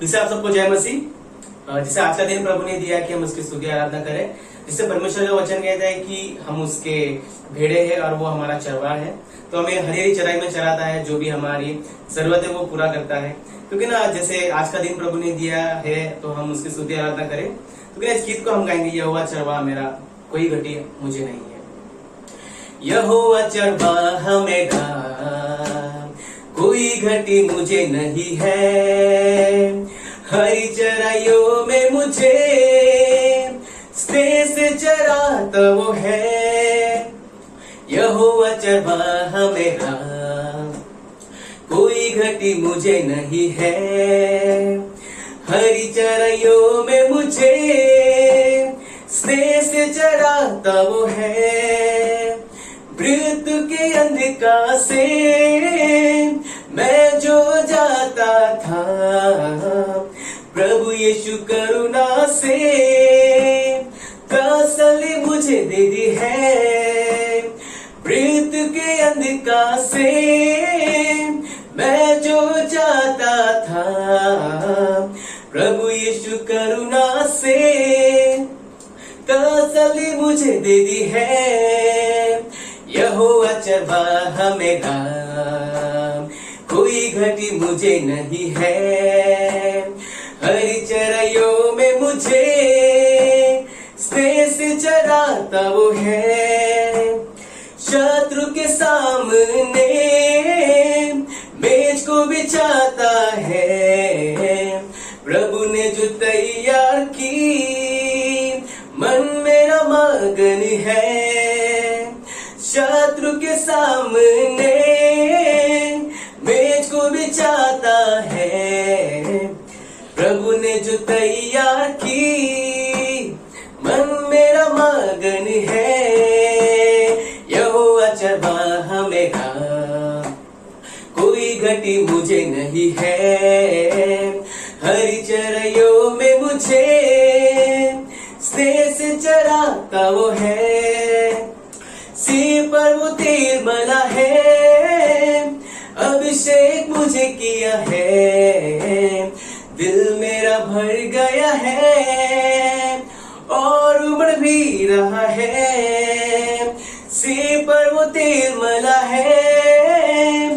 जिसे आप सबको जय मसीह। जिसे आज का दिन प्रभु ने दिया कि हम उसकी स्तुति आराधना करें। जिससे परमेश्वर का वचन कहता है कि हम उसके भेड़े हैं और वो हमारा चरवाहा है, तो हमें हरी चराई में चराता है, जो भी हमारी जरूरत है वो पूरा करता है। क्योंकि ना जैसे आज का दिन प्रभु ने दिया है तो हम उसकी स्तुति आराधना करें। तो इस गीत को हम गाएंगे, यहोवा चरवाहा मेरा, कोई घटी मुझे नहीं है। यहोवा चरवाहा मेरा, कोई घटी मुझे नहीं है। हरी चराइयों में मुझे स्नेह से चराता वो है। यहोवा चरवाहा मेरा, कोई घटी मुझे नहीं है। हरी चराइयों में मुझे स्नेह से चराता वो है। मृत्यु के अंधकार से मैं जो जाता था, प्रभु यीशु करुणा से तसल्ली मुझे दे दी है। मृत्यु के अंधकार से मैं जो जाता था, प्रभु यीशु करुणा से तसल्ली मुझे दे दी है। यहोवा चरवाहा मेरा, कोई घटी मुझे नहीं है। हरी चराइयों में मुझे स्नेह से चराता वो है। शत्रु के सामने मेज को बिछाता है, प्रभु ने जो तैयार की मन मेरा मगन है। शत्रु के सामने मेज को बिछाता है, प्रभु ने जो तैयार की मन मेरा मगन है। यहोवा चरवाहा मेरा, कोई घटी मुझे नहीं है। हरी चराइयों में मुझे स्नेह से चराता वो है। सिर पर वो तेल मला है, अभिषेक मुझे किया है। दिल मेरा भर गया है और उमड़ भी रहा है। सिर पर वो तेल मला है,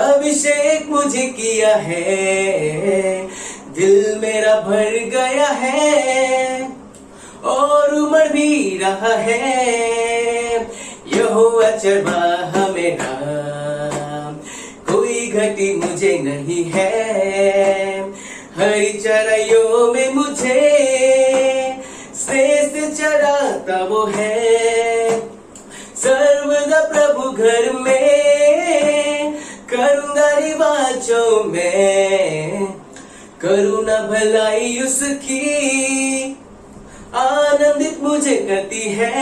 अभिषेक मुझे किया है। दिल मेरा भर गया है और उमड़ भी रहा है। यहोवा चरवाहा मेरा, कोई घटी मुझे नहीं है। हरी चराइयों में मुझे स्नेह से चराता वो है। सर्वदा प्रभु घर में करूंगा रिवाजों में, करुणा भलाई उसकी आनंदित मुझे करती है।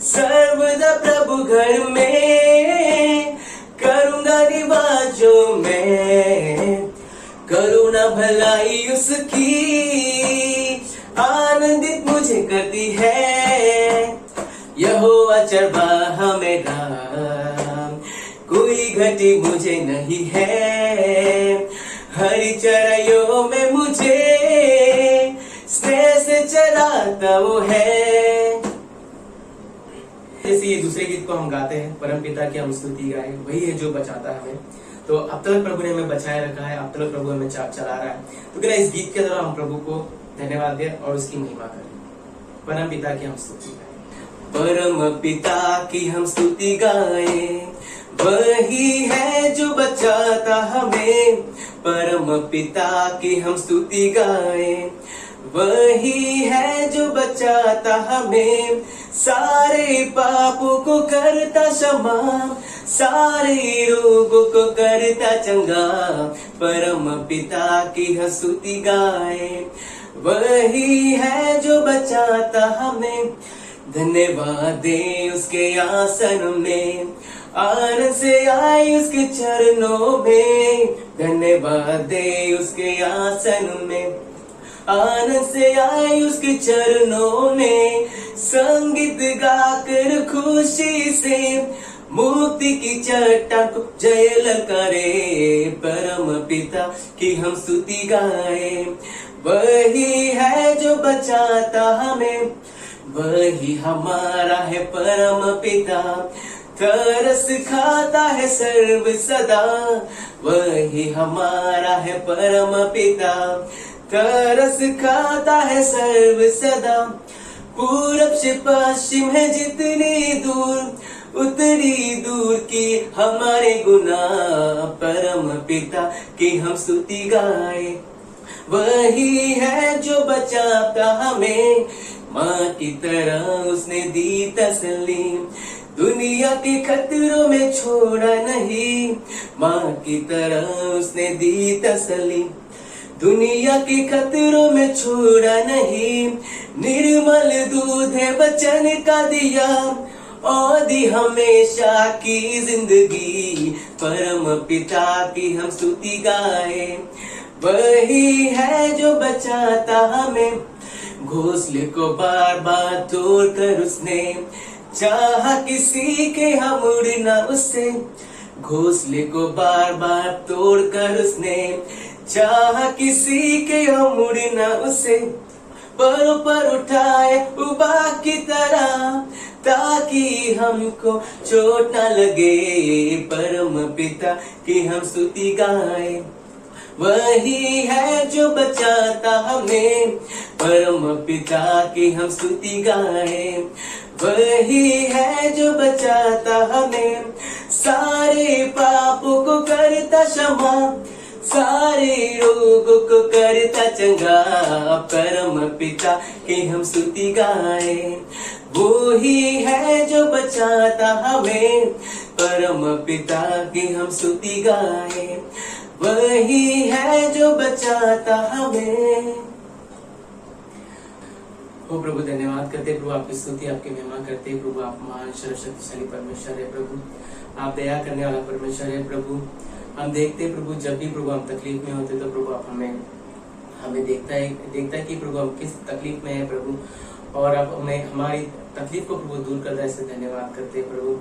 सर्वदा प्रभु घर में करूंगा रिवाजों में, करुणा भलाई उसकी आनंदित मुझे करती है। यहोवा चरवाहा मेरा, कोई घटी मुझे नहीं है। हरी चराइयों में मुझे स्नेह से चराता वो है। जैसे ये दूसरे गीत को हम गाते हैं, परम पिता की हम स्तुति गाए, वही है जो बचाता है हमें। तो अब तक प्रभु ने हमें बचाए रखा है, अब तक प्रभु हमें चला रहा है। तो क्या इस गीत के द्वारा हम प्रभु को धन्यवाद दें और उसकी महिमा करें। परम पिता की हम स्तुति गाए। परम पिता की हम स्तुति गाए, वही है जो बचाता हमें। परम पिता की हम स्तुति गाए, वही है जो बचाता हमें। सारे पापों को करता क्षमा, सारे रोगों को करता चंगा। परम पिता की हम स्तुति गाए, वही है जो बचाता हमें। धन्यवाद दे उसके आसन में, आनंद से आई उसके चरणों में। धन्यवाद दे उसके आसन में, आनंद से आई उसके चरणों में। संगीत गाकर खुशी से मुक्ति की चट्टान को जय ललकारे, परम पिता की हम स्तुति गाए। वही है जो बचाता हमें, वही हमारा है परम पिता। तरस खाता है सर्व सदा, वही हमारा है परम पिता। तरस खाता है सर्व सदा। पूरब से पश्चिम है जितनी दूर, उतनी दूर की हमारे गुनाह, परम पिता की हम स्तुति गाए। वही है जो बचाता हमें, माँ की तरह उसने दी तसल्ली। दुनिया के खतरों में छोड़ा नहीं, माँ की तरह उसने दी तसल्ली। दुनिया के खतरों में छोड़ा नहीं, निर्मल दूध है वचन का दिया, और दी हमेशा की जिंदगी, परम पिता की हम स्तुति गाए। वही है जो बचाता हमें, घोंसले को बार बार तोड़कर उसने चाहा किसी के हम उड़ना उससे। घोंसले को बार बार तोड़कर उसने चाहा किसी के हम उड़ना उससे। परों पर उठाए उबाह की तरह, ताकि हमको चोट न लगे, परम पिता की हम स्तुति गाए। वही है जो बचाता हमें, परम पिता की हम स्तुति गाए। वही है जो बचाता हमें, सारे पापों को करता क्षमा, सारे रोगों को करता चंगा, परम पिता की हम स्तुति गाए। वो ही है जो बचाता हमें, परम पिता की हम स्तुति गाए। वही है जो बचाता हमें। हो प्रभु, धन्यवाद करते प्रभु, आपकी स्तुति आपकी महिमा करते प्रभु। आप महान सर्वशक्तिशाली परमेश्वर है प्रभु, आप दया करने वाला परमेश्वर है प्रभु। हम देखते प्रभु, जब भी प्रभु हम तकलीफ में होते तो प्रभु आप हमें देखता है कि प्रभु हम किस तकलीफ में है प्रभु, और आप हमें हमारी तकलीफ को प्रभु दूर कर दे। ऐसे धन्यवाद करते प्रभु,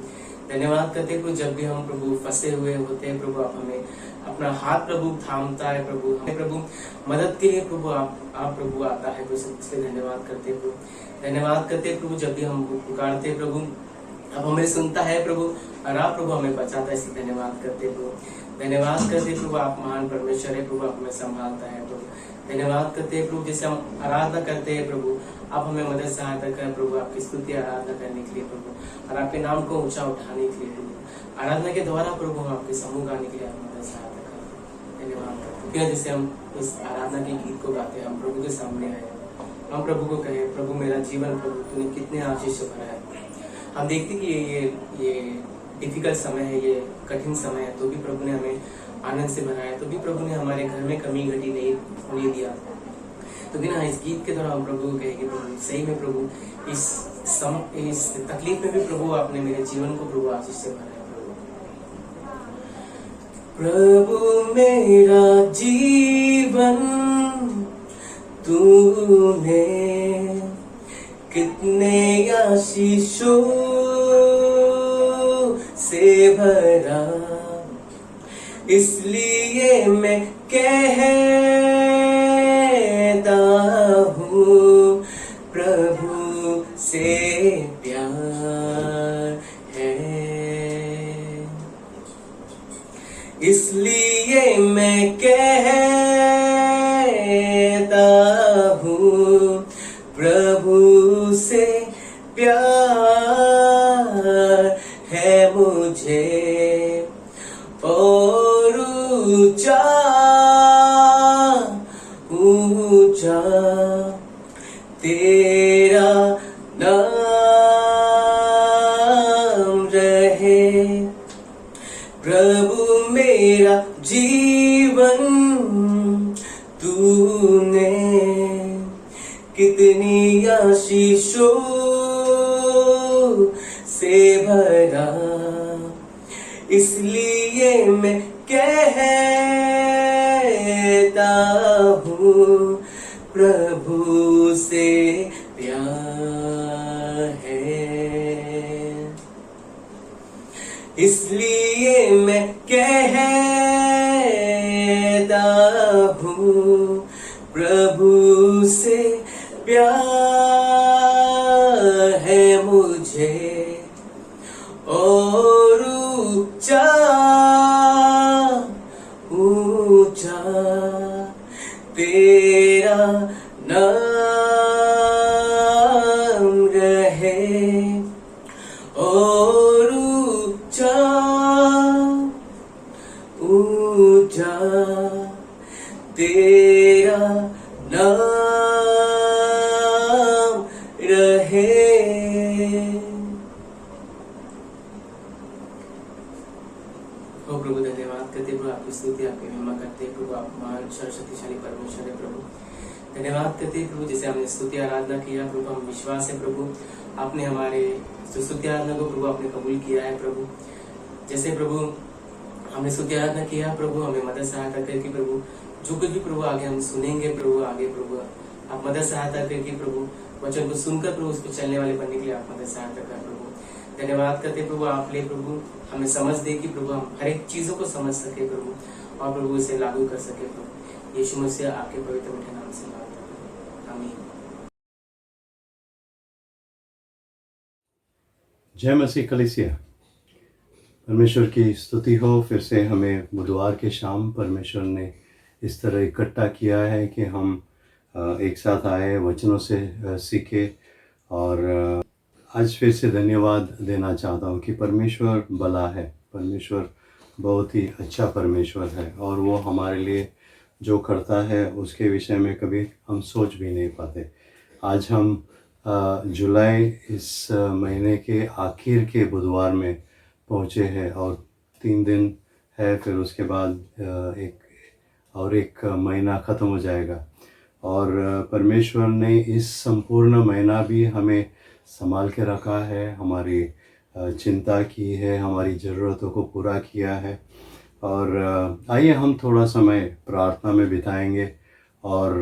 धन्यवाद करते प्रभु। जब भी हम प्रभु फंसे हुए होते हैं प्रभु, आप हमें अपना हाथ प्रभु थामता है प्रभु, हमें प्रभु मदद के लिए प्रभु आप प्रभु आता है प्रभु। इसलिए धन्यवाद करते प्रभु, धन्यवाद करते प्रभु। जब भी हम पुकारते प्रभु, अब हमें सुनता है प्रभु, और आप प्रभु हमें बचाता है। इसलिए धन्यवाद करते प्रभु, धन्यवाद करते प्रभु। आप महान परमेश्वर है प्रभु, आप हमें संभालता है प्रभु। धन्यवाद करते हैं प्रभु, जैसे हम आराधना करते हैं प्रभु, आप हमें मदद सहायता करें प्रभु, आपकी स्तुति आराधना करने के लिए प्रभु, और आपके नाम को ऊंचा उठाने के लिए प्रभु। आराधना के द्वारा प्रभु हम आपके समूह गाने के लिए आप मदद सहायता करें। धन्यवाद करते हैं। जैसे हम इस आराधना के गीत को गाते हैं, हम प्रभु के सामने आए, हम प्रभु को कहें, प्रभु मेरा जीवन प्रभु तूने कितने आशीष से भरा है। हम देखते कि ये डिफिकल्ट समय है, ये कठिन समय है, तो भी प्रभु ने हमें आनंद से भराया, तो भी प्रभु ने हमारे घर में कमी घटी नहीं होने दिया। तो बिना इस गीत के द्वारा हम प्रभु को कहेंगे, प्रभु सही में प्रभु इस तकलीफ में भी प्रभु आपने मेरे जीवन को प्रभु आशीष से भरा है प्रभु। मेरा जीवन तूने कितने आशीषों से भरा, इसलिए मैं कहता हूँ प्रभु से प्यार है। इसलिए मैं कहता हूँ प्रभु से प्यार है मुझे, और ऊंचा ऊंचा तेरा नाम रहे। प्रभु मेरा जीवन तूने कितनी आशीषों से भरा, इसलिए मैं कहता हूँ प्रभु से प्यार है। इसलिए मैं कहता हूँ प्रभु से प्यार है मुझे और ऊंचा ऊंचा तेरा नाम रहे और ऊंचा ऊंचा तेरा नाम रहे। ओ प्रभु धन्यवाद करते प्रभु, आपकी स्तुति आपकी महिमा करते प्रभु, आप महान शक्तिशाली परमेश्वर है प्रभु। धन्यवाद करते प्रभु, जैसे हमने स्तुति आराधना किया प्रभु, हम विश्वास है प्रभु आपने हमारे स्तुति आराधना को प्रभु आपने कबूल किया है प्रभु। जैसे प्रभु हमने स्तुति आराधना किया प्रभु, हमें मदद सहायता करके प्रभु जो कुछ भी प्रभु आगे हम सुनेंगे प्रभु, आगे प्रभु आप मदद सहायता करके प्रभु वचन को सुनकर प्रभु उसको चलने वाले बनने के लिए आप मदद सहायता कर प्रभु। धन्यवाद करते प्रभु आप ले प्रभु हमें समझ दे कि प्रभु हम हर एक चीजों को समझ सके प्रभु और प्रभु इसे लागू कर सके प्रभु। यीशु मसीह आपके पवित्र मीठे नाम से मांगता हूं, आमीन। जय मसीह कलीसिया, परमेश्वर की स्तुति हो। फिर से हमें बुधवार के शाम परमेश्वर ने इस तरह इकट्ठा किया है कि हम एक साथ आए, वचनों से सीखे। और आज फिर से धन्यवाद देना चाहता हूँ कि परमेश्वर भला है, परमेश्वर बहुत ही अच्छा परमेश्वर है और वो हमारे लिए जो करता है उसके विषय में कभी हम सोच भी नहीं पाते। आज हम जुलाई इस महीने के आखिर के बुधवार में पहुँचे हैं और 3 दिन है, फिर उसके बाद एक महीना ख़त्म हो जाएगा। और परमेश्वर ने इस संपूर्ण महीना भी हमें संभाल के रखा है, हमारी चिंता की है, हमारी ज़रूरतों को पूरा किया है। और आइए हम थोड़ा समय प्रार्थना में बिताएंगे। और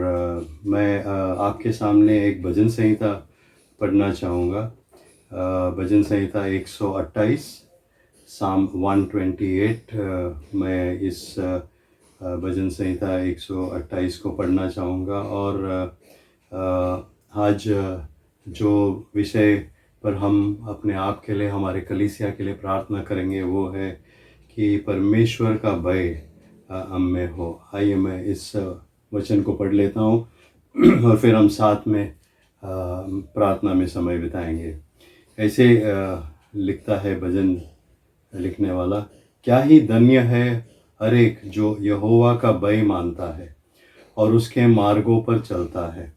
मैं आपके सामने एक भजन संहिता पढ़ना चाहूँगा। भजन संहिता 128 साम 128। मैं इस भजन संहिता 128 को पढ़ना चाहूँगा। और आज जो विषय पर हम अपने आप के लिए, हमारे कलीसिया के लिए प्रार्थना करेंगे वो है कि परमेश्वर का भय हम में हो। आइए मैं इस वचन को पढ़ लेता हूँ और फिर हम साथ में प्रार्थना में समय बिताएंगे। ऐसे लिखता है भजन लिखने वाला, क्या ही धन्य है हर एक जो यहोवा का भय मानता है और उसके मार्गों पर चलता है।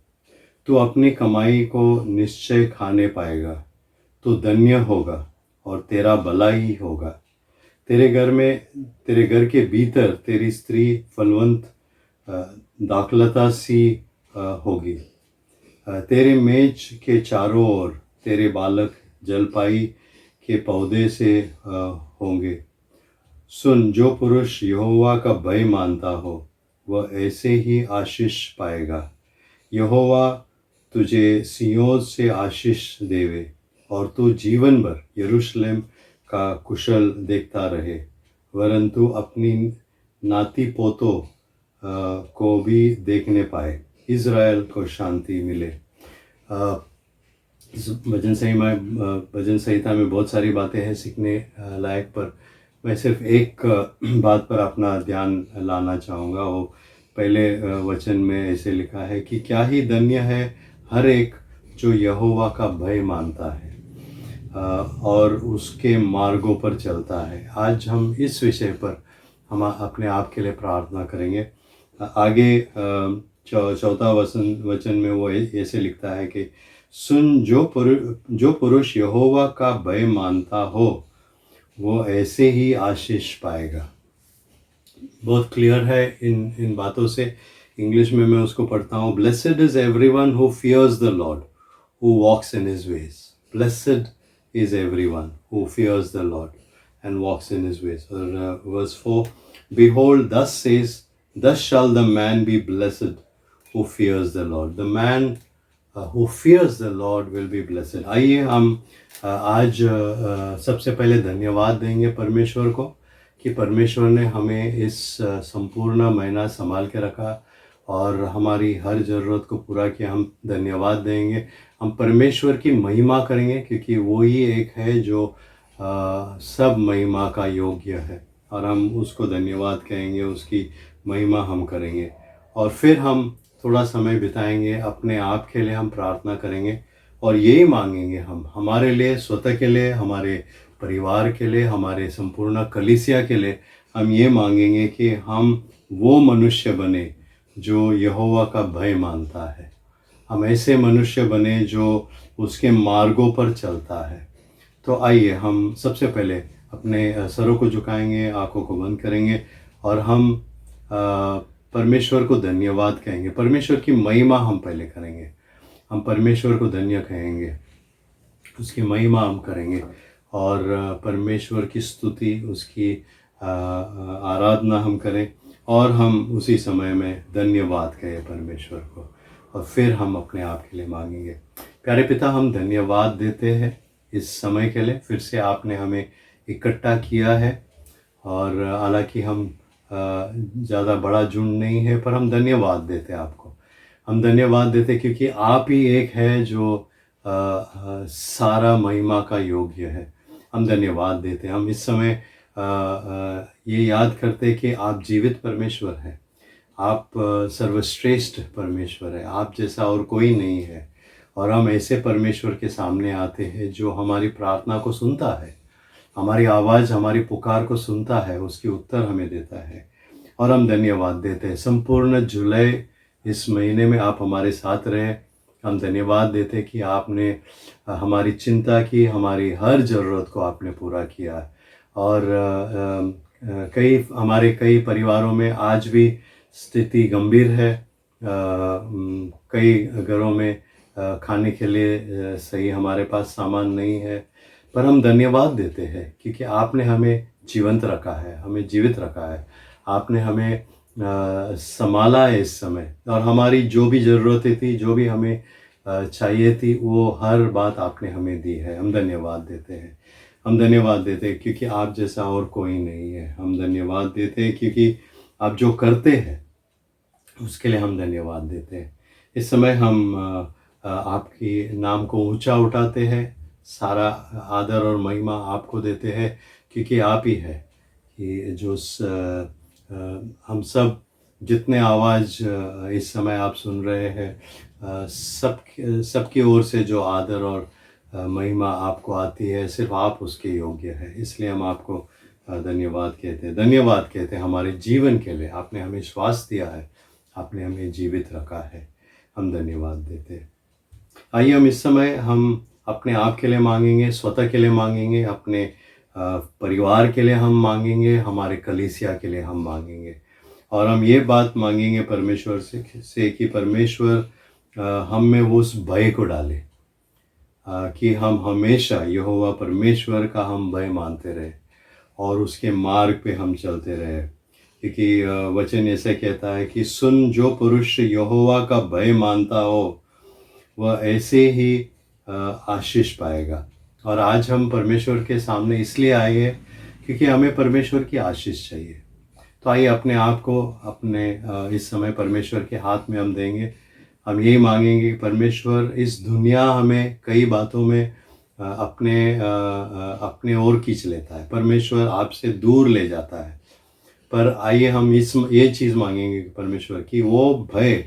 तू अपनी कमाई को निश्चय खाने पाएगा, तू धन्य होगा और तेरा भला ही होगा। तेरे घर के भीतर तेरी स्त्री फलवंत दाखलता सी होगी। तेरे मेज के चारों ओर तेरे बालक जलपाई के पौधे से होंगे। सुन, जो पुरुष यहोवा का भय मानता हो वह ऐसे ही आशीष पाएगा। यहोवा तुझे सियोन से आशीष देवे और तू जीवन भर यरूशलेम का कुशल देखता रहे, वरन तू अपनी नाती पोतों को भी देखने पाए, इज़राइल को शांति मिले। भजन संहिता में बहुत सारी बातें हैं सीखने लायक, पर मैं सिर्फ एक बात पर अपना ध्यान लाना चाहूँगा। वो पहले वचन में ऐसे लिखा है कि क्या ही धन्य है हर एक जो यहोवा का भय मानता है और उसके मार्गों पर चलता है। आज हम इस विषय पर हम अपने आप के लिए प्रार्थना करेंगे। आगे चौथा वचन में वो ऐसे लिखता है कि सुन, जो पुरुष यहोवा का भय मानता हो वो ऐसे ही आशीष पाएगा। बहुत क्लियर है इन बातों से। इंग्लिश में मैं उसको पढ़ता हूँ। Blessed is everyone who fears the Lord, who walks in his ways. Blessed is everyone who fears the Lord and walks in his ways. Verse 4, behold, thus shall the man be blessed who fears the Lord. The man who fears the Lord will be blessed. आइए हम आज सबसे पहले धन्यवाद देंगे परमेश्वर को कि परमेश्वर ने हमें इस संपूर्ण महीना संभाल के रखा और हमारी हर ज़रूरत को पूरा किया। हम धन्यवाद देंगे, हम परमेश्वर की महिमा करेंगे क्योंकि वो ही एक है जो सब महिमा का योग्य है और हम उसको धन्यवाद कहेंगे, उसकी महिमा हम करेंगे। और फिर हम थोड़ा समय बिताएंगे, अपने आप के लिए हम प्रार्थना करेंगे और यही मांगेंगे हम हमारे लिए, स्वतः के लिए, हमारे परिवार के लिए, हमारे संपूर्ण कलीसिया के लिए। हम ये मांगेंगे कि हम वो मनुष्य बने जो यहोवा का भय मानता है, हम ऐसे मनुष्य बने जो उसके मार्गों पर चलता है। तो आइए हम सबसे पहले अपने सरों को झुकाएंगे, आंखों को बंद करेंगे और हम परमेश्वर को धन्यवाद कहेंगे। परमेश्वर की महिमा हम पहले करेंगे, हम परमेश्वर को धन्य कहेंगे, उसकी महिमा हम करेंगे और परमेश्वर की स्तुति, उसकी आराधना हम करें और हम उसी समय में धन्यवाद कहें परमेश्वर को और फिर हम अपने आप के लिए मांगेंगे। प्यारे पिता, हम धन्यवाद देते हैं इस समय के लिए, फिर से आपने हमें इकट्ठा किया है और हालांकि हम ज़्यादा बड़ा झुंड नहीं है पर हम धन्यवाद देते हैं आपको। हम धन्यवाद देते क्योंकि आप ही एक है जो सारा महिमा का योग्य है। हम धन्यवाद देते हैं। हम इस समय ये याद करते कि आप जीवित परमेश्वर हैं, आप सर्वश्रेष्ठ परमेश्वर है, आप जैसा और कोई नहीं है। और हम ऐसे परमेश्वर के सामने आते हैं जो हमारी प्रार्थना को सुनता है, हमारी आवाज़, हमारी पुकार को सुनता है, उसकी उत्तर हमें देता है और हम धन्यवाद देते हैं। संपूर्ण जुलाई इस महीने में आप हमारे साथ रहे। हम धन्यवाद देते कि आपने हमारी चिंता की, हमारी हर ज़रूरत को आपने पूरा किया और हमारे कई परिवारों में आज भी स्थिति गंभीर है। कई घरों में खाने के लिए सही हमारे पास सामान नहीं है, पर हम धन्यवाद देते हैं क्योंकि आपने हमें जीवंत रखा है, हमें जीवित रखा है। आपने हमें संभाला है इस समय और हमारी जो भी ज़रूरतें थी, जो भी हमें चाहिए थी, वो हर बात आपने हमें दी है। हम धन्यवाद देते हैं, हम धन्यवाद देते हैं क्योंकि आप जैसा और कोई नहीं है। हम धन्यवाद देते हैं क्योंकि आप जो करते हैं उसके लिए हम धन्यवाद देते हैं। इस समय हम आपकी नाम को ऊंचा उठाते हैं, सारा आदर और महिमा आपको देते हैं क्योंकि आप ही है कि जो हम सब जितने आवाज़ इस समय आप सुन रहे हैं, सबकी ओर से जो आदर और महिमा आपको आती है, सिर्फ आप उसके योग्य है। इसलिए हम आपको धन्यवाद कहते हैं, धन्यवाद कहते हैं हमारे जीवन के लिए। आपने हमें श्वास दिया है, आपने हमें जीवित रखा है, हम धन्यवाद देते हैं। आइए हम इस समय हम अपने आप के लिए मांगेंगे, स्वतः के लिए मांगेंगे, अपने परिवार के लिए हम मांगेंगे, हमारे कलीसिया के लिए हम मांगेंगे और हम ये बात मांगेंगे परमेश्वर से कि परमेश्वर हम में वो उस भय को डाले कि हम हमेशा यहोवा परमेश्वर का हम भय मानते रहे और उसके मार्ग पे हम चलते रहे। क्योंकि वचन ऐसे कहता है कि सुन, जो पुरुष यहोवा का भय मानता हो वह ऐसे ही आशीष पाएगा। और आज हम परमेश्वर के सामने इसलिए आए हैं क्योंकि हमें परमेश्वर की आशीष चाहिए। तो आइए अपने आप को अपने इस समय परमेश्वर के हाथ में हम देंगे। हम यही मांगेंगे कि परमेश्वर, इस दुनिया हमें कई बातों में अपने ओर खींच लेता है, परमेश्वर आपसे दूर ले जाता है। पर आइए हम ये चीज़ मांगेंगे कि परमेश्वर की वो भय,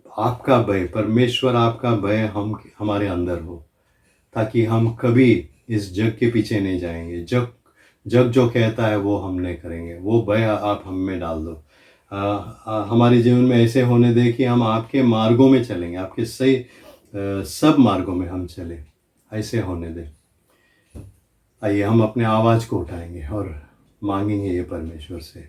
आपका भय, परमेश्वर आपका भय हमारे अंदर हो, ताकि हम कभी इस जग के पीछे नहीं जाएंगे। जग जो कहता है वो हम नहीं करेंगे। वो भय आप हम में डाल दो। हमारे जीवन में ऐसे होने दे कि हम आपके मार्गों में चलेंगे, आपके सही सब मार्गों में हम चले, ऐसे होने दे। आइए हम अपने आवाज़ को उठाएंगे और मांगेंगे ये परमेश्वर से,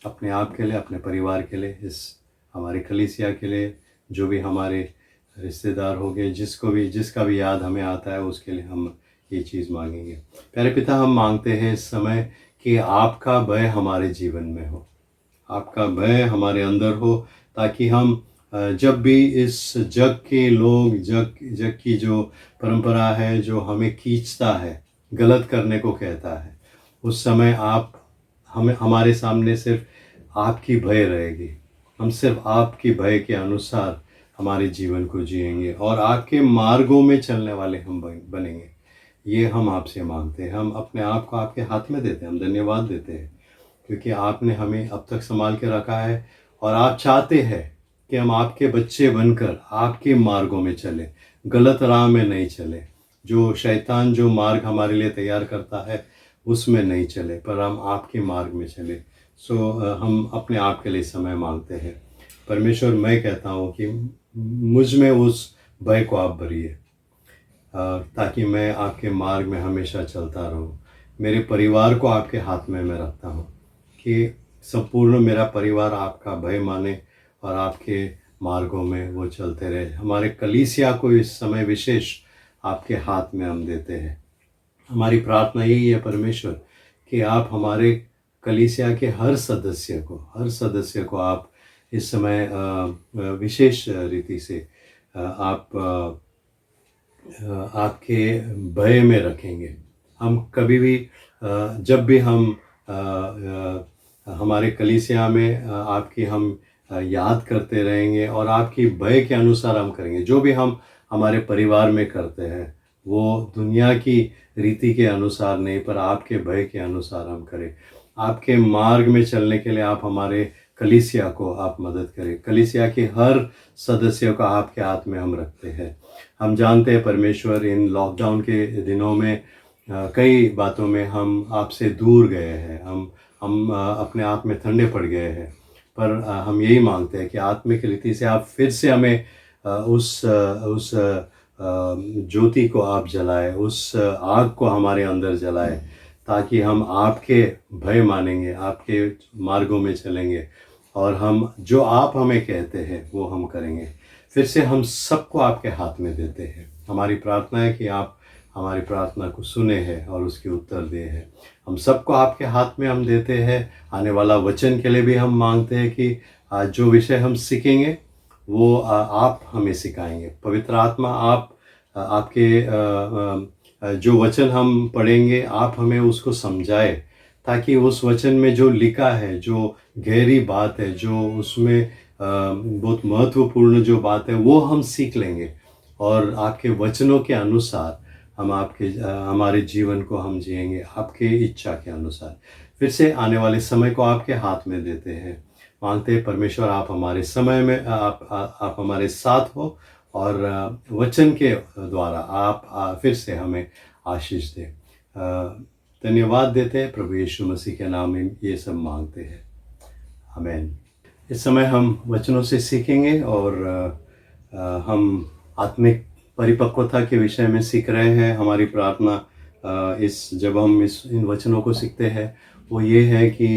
अपने आप के लिए, अपने परिवार के लिए, इस हमारे कलीसिया के लिए, जो भी हमारे रिश्तेदार हो गए, जिसका भी याद हमें आता है उसके लिए हम ये चीज़ मांगेंगे। प्यारे पिता, हम मांगते हैं इस समय कि आपका भय हमारे जीवन में हो, आपका भय हमारे अंदर हो, ताकि हम जब भी इस जग के लोग जग की जो परंपरा है जो हमें खींचता है, गलत करने को कहता है, उस समय आप हमारे सामने सिर्फ आपकी भय रहेगी। हम सिर्फ आपकी भय के अनुसार हमारे जीवन को जिएंगे और आपके मार्गों में चलने वाले हम बनेंगे। ये हम आपसे मांगते हैं। हम अपने आप को आपके हाथ में देते हैं। हम धन्यवाद देते हैं क्योंकि आपने हमें अब तक संभाल के रखा है और आप चाहते हैं कि हम आपके बच्चे बनकर आपके मार्गों में चलें, गलत राह में नहीं चलें। जो शैतान जो मार्ग हमारे लिए तैयार करता है उसमें नहीं चले, पर हम आपके मार्ग में चले। हम अपने आप के लिए समय मांगते हैं। परमेश्वर, मैं कहता हूँ कि मुझ में उस भय को आप भरिए ताकि मैं आपके मार्ग में हमेशा चलता रहूं। मेरे परिवार को आपके हाथ में मैं रखता हूं कि संपूर्ण मेरा परिवार आपका भय माने और आपके मार्गों में वो चलते रहे। हमारे कलीसिया को इस समय विशेष आपके हाथ में हम देते हैं। हमारी प्रार्थना यही है परमेश्वर कि आप हमारे कलीसिया के हर सदस्य को आप इस समय विशेष रीति से आप आपके भय में रखेंगे। हम कभी भी जब भी हम हमारे कलीसिया में आपकी हम याद करते रहेंगे और आपकी भय के अनुसार हम करेंगे। जो भी हम हमारे परिवार में करते हैं वो दुनिया की रीति के अनुसार नहीं, पर आपके भय के अनुसार हम करें। आपके मार्ग में चलने के लिए आप हमारे कलीसिया को आप मदद करें। कलीसिया के हर सदस्य को आपके हाथ में हम रखते हैं। हम जानते हैं परमेश्वर, इन लॉकडाउन के दिनों में कई बातों में हम आपसे दूर गए हैं। हम अपने आप में ठंडे पड़ गए हैं, पर हम यही मांगते हैं कि आत्मिक रीति से आप फिर से हमें उस ज्योति को आप जलाए, उस आग को हमारे अंदर जलाए, ताकि हम आपके भय मानेंगे, आपके मार्गों में चलेंगे और हम जो आप हमें कहते हैं वो हम करेंगे। फिर से हम सबको आपके हाथ में देते हैं। हमारी प्रार्थना है कि आप हमारी प्रार्थना को सुने हैं और उसके उत्तर दे हैं। हम सबको आपके हाथ में हम देते हैं। आने वाला वचन के लिए भी हम मांगते हैं कि जो विषय हम सीखेंगे वो आप हमें सिखाएंगे। पवित्र आत्मा आप आपके जो वचन हम पढ़ेंगे आप हमें उसको समझाए, ताकि उस वचन में जो लिखा है, जो गहरी बात है, जो उसमें बहुत महत्वपूर्ण जो बात है वो हम सीख लेंगे और आपके वचनों के अनुसार हम हमारे जीवन को हम जिएंगे आपके इच्छा के अनुसार। फिर से आने वाले समय को आपके हाथ में देते हैं। मांगते हैं परमेश्वर आप हमारे समय में आप हमारे साथ हो और वचन के द्वारा आप फिर से हमें आशीष दें। धन्यवाद देते हैं प्रभु यीशु मसीह के नाम में ये सब मांगते हैं, आमीन। इस समय हम वचनों से सीखेंगे और हम आत्मिक परिपक्वता के विषय में सीख रहे हैं। हमारी प्रार्थना जब हम इन वचनों को सीखते हैं वो ये है कि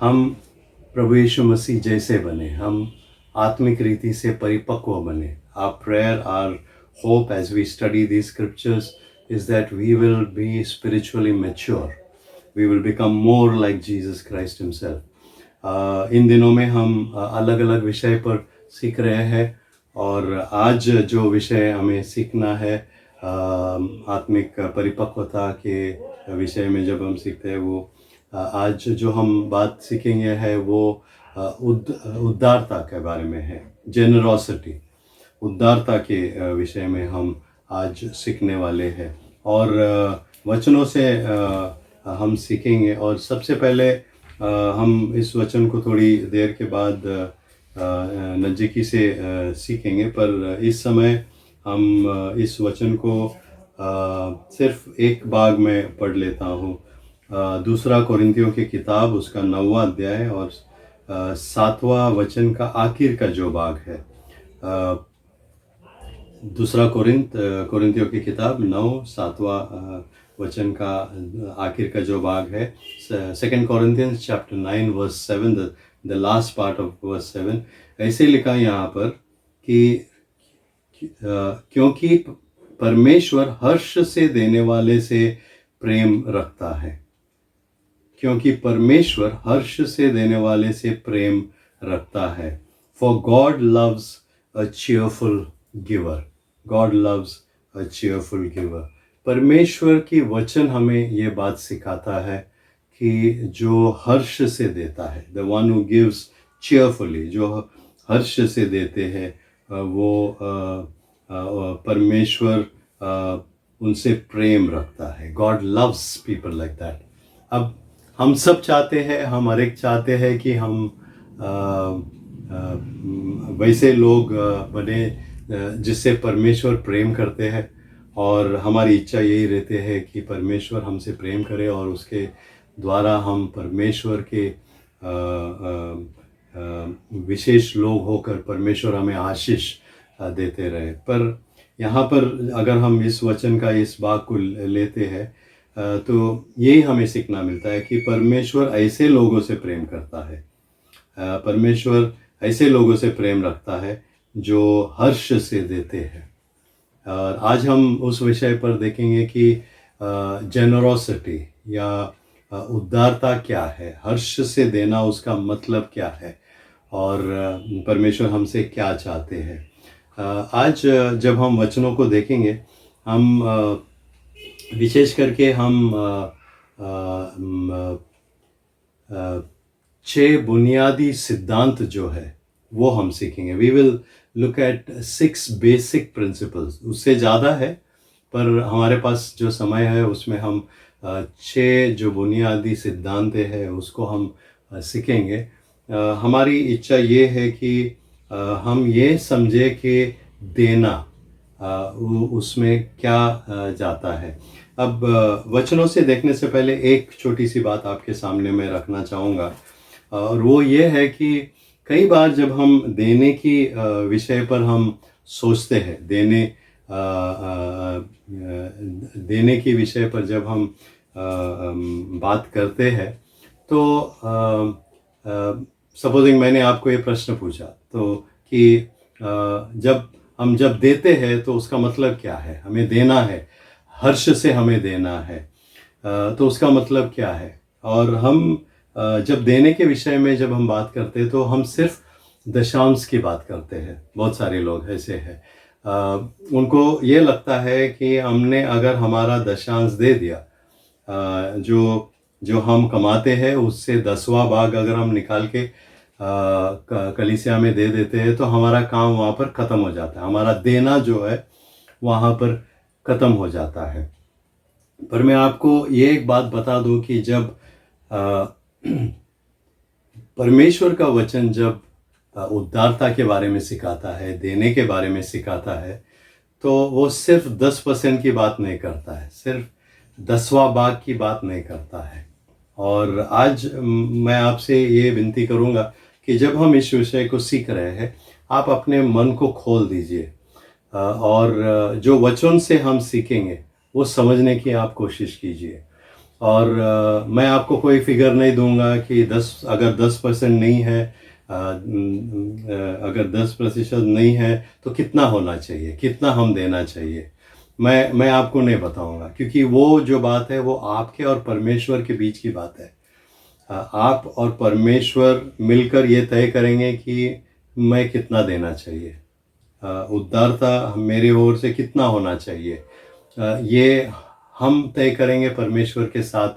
हम प्रभु यीशु मसीह जैसे बने, हम आत्मिक रीति से परिपक्व बने। Our prayer, our hope as we study these scriptures is that we will be spiritually mature. We will become more like Jesus Christ himself. इन दिनों में हम अलग अलग विषय पर सीख रहे हैं और आज जो विषय हमें सीखना है आत्मिक परिपक्वता के विषय में जब हम सीखते हैं वो आज जो हम बात सीखेंगे है वो उदारता के बारे में है। जेनरोसिटी, उदारता के विषय में हम आज सीखने वाले हैं और वचनों से हम सीखेंगे। और सबसे पहले हम इस वचन को थोड़ी देर के बाद नज़दीकी से सीखेंगे, पर इस समय हम इस वचन को सिर्फ एक भाग में पढ़ लेता हूँ। दूसरा कोरिन्थियों की किताब उसका 9वां अध्याय और 7वां वचन का आखिर का जो भाग है। दूसरा कोरिन्थियों की किताब 9-7वां वचन का आखिर का जो भाग है। 2 Corinthians chapter 9 verse 7, the last part of verse 7 ऐसे लिखा यहाँ पर कि क्योंकि परमेश्वर हर्ष से देने वाले से प्रेम रखता है। क्योंकि परमेश्वर हर्ष से देने वाले से प्रेम रखता है। For God loves a cheerful giver. God loves a cheerful giver. परमेश्वर की वचन हमें ये बात सिखाता है कि जो हर्ष से देता है, the one who gives cheerfully, जो हर्ष से देते हैं, वो परमेश्वर उनसे प्रेम रखता है. God loves people like that. अब हम सब चाहते हैं, हम हर एक चाहते हैं कि हम वैसे लोग बने जिससे परमेश्वर प्रेम करते हैं, और हमारी इच्छा यही रहती है कि परमेश्वर हमसे प्रेम करे और उसके द्वारा हम परमेश्वर के विशेष लोग होकर परमेश्वर हमें आशीष देते रहे. पर यहाँ पर अगर हम इस वचन का इस भाग को लेते हैं तो यही हमें सीखना मिलता है कि परमेश्वर ऐसे लोगों से प्रेम करता है, परमेश्वर ऐसे लोगों से प्रेम रखता है जो हर्ष से देते हैं. और आज हम उस विषय पर देखेंगे कि जेनरोसिटी या उदारता क्या है, हर्ष से देना उसका मतलब क्या है, और परमेश्वर हमसे क्या चाहते हैं. आज जब हम वचनों को देखेंगे, हम विशेष करके हम 6 बुनियादी सिद्धांत जो है वो हम सीखेंगे. We will look at 6 basic principles. उससे ज़्यादा है, पर हमारे पास जो समय है उसमें हम 6 जो बुनियादी सिद्धांत है उसको हम सीखेंगे. हमारी इच्छा ये है कि हम ये समझे कि देना उसमें क्या जाता है. अब वचनों से देखने से पहले एक छोटी सी बात आपके सामने मैं रखना चाहूँगा, और वो ये है कि कई बार जब हम देने की विषय पर हम सोचते हैं, देने की विषय पर जब हम बात करते हैं, तो सपोजिंग मैंने आपको ये प्रश्न पूछा तो कि जब देते हैं तो उसका मतलब क्या है, हमें देना है, हर्ष से हमें देना है, तो उसका मतलब क्या है. और हम जब देने के विषय में जब हम बात करते हैं तो हम सिर्फ दशांश की बात करते हैं. बहुत सारे लोग ऐसे हैं, उनको ये लगता है कि हमने अगर हमारा दशांश दे दिया, जो हम कमाते हैं उससे 10वां भाग अगर हम निकाल के कलीसिया में दे देते हैं तो हमारा काम वहाँ पर ख़त्म हो जाता है, हमारा देना जो है वहाँ पर ख़त्म हो जाता है. पर मैं आपको ये एक बात बता दूं कि जब परमेश्वर का वचन जब उदारता के बारे में सिखाता है, देने के बारे में सिखाता है, तो वो सिर्फ 10% की बात नहीं करता है, सिर्फ 10वां भाग की बात नहीं करता है. और आज मैं आपसे ये विनती करूँगा कि जब हम इस विषय को सीख रहे हैं, आप अपने मन को खोल दीजिए, और जो वचन से हम सीखेंगे वो समझने की आप कोशिश कीजिए. और मैं आपको कोई फिगर नहीं दूंगा कि अगर 10% नहीं है, अगर 10% नहीं है तो कितना होना चाहिए, कितना हम देना चाहिए, मैं आपको नहीं बताऊंगा, क्योंकि वो जो बात है वो आपके और परमेश्वर के बीच की बात है. आप और परमेश्वर मिलकर ये तय करेंगे कि मैं कितना देना चाहिए, उदारता मेरी ओर से कितना होना चाहिए, ये हम तय करेंगे परमेश्वर के साथ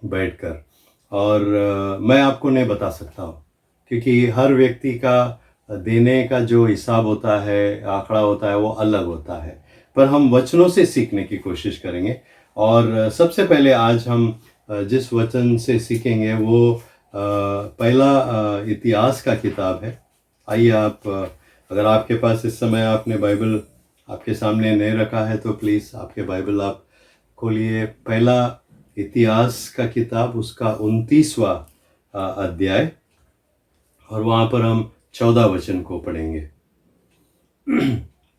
बैठकर. और मैं आपको नहीं बता सकता हूँ, क्योंकि हर व्यक्ति का देने का जो हिसाब होता है, आंकड़ा होता है, वो अलग होता है. पर हम वचनों से सीखने की कोशिश करेंगे. और सबसे पहले आज हम जिस वचन से सीखेंगे वो पहला इतिहास का किताब है. आइए, आप अगर आपके पास इस समय आपने बाइबल आपके सामने नहीं रखा है तो प्लीज़ आपके बाइबल आप खोलिए. पहला इतिहास का किताब, उसका 29वां अध्याय, और वहाँ पर हम 14 वचन को पढ़ेंगे.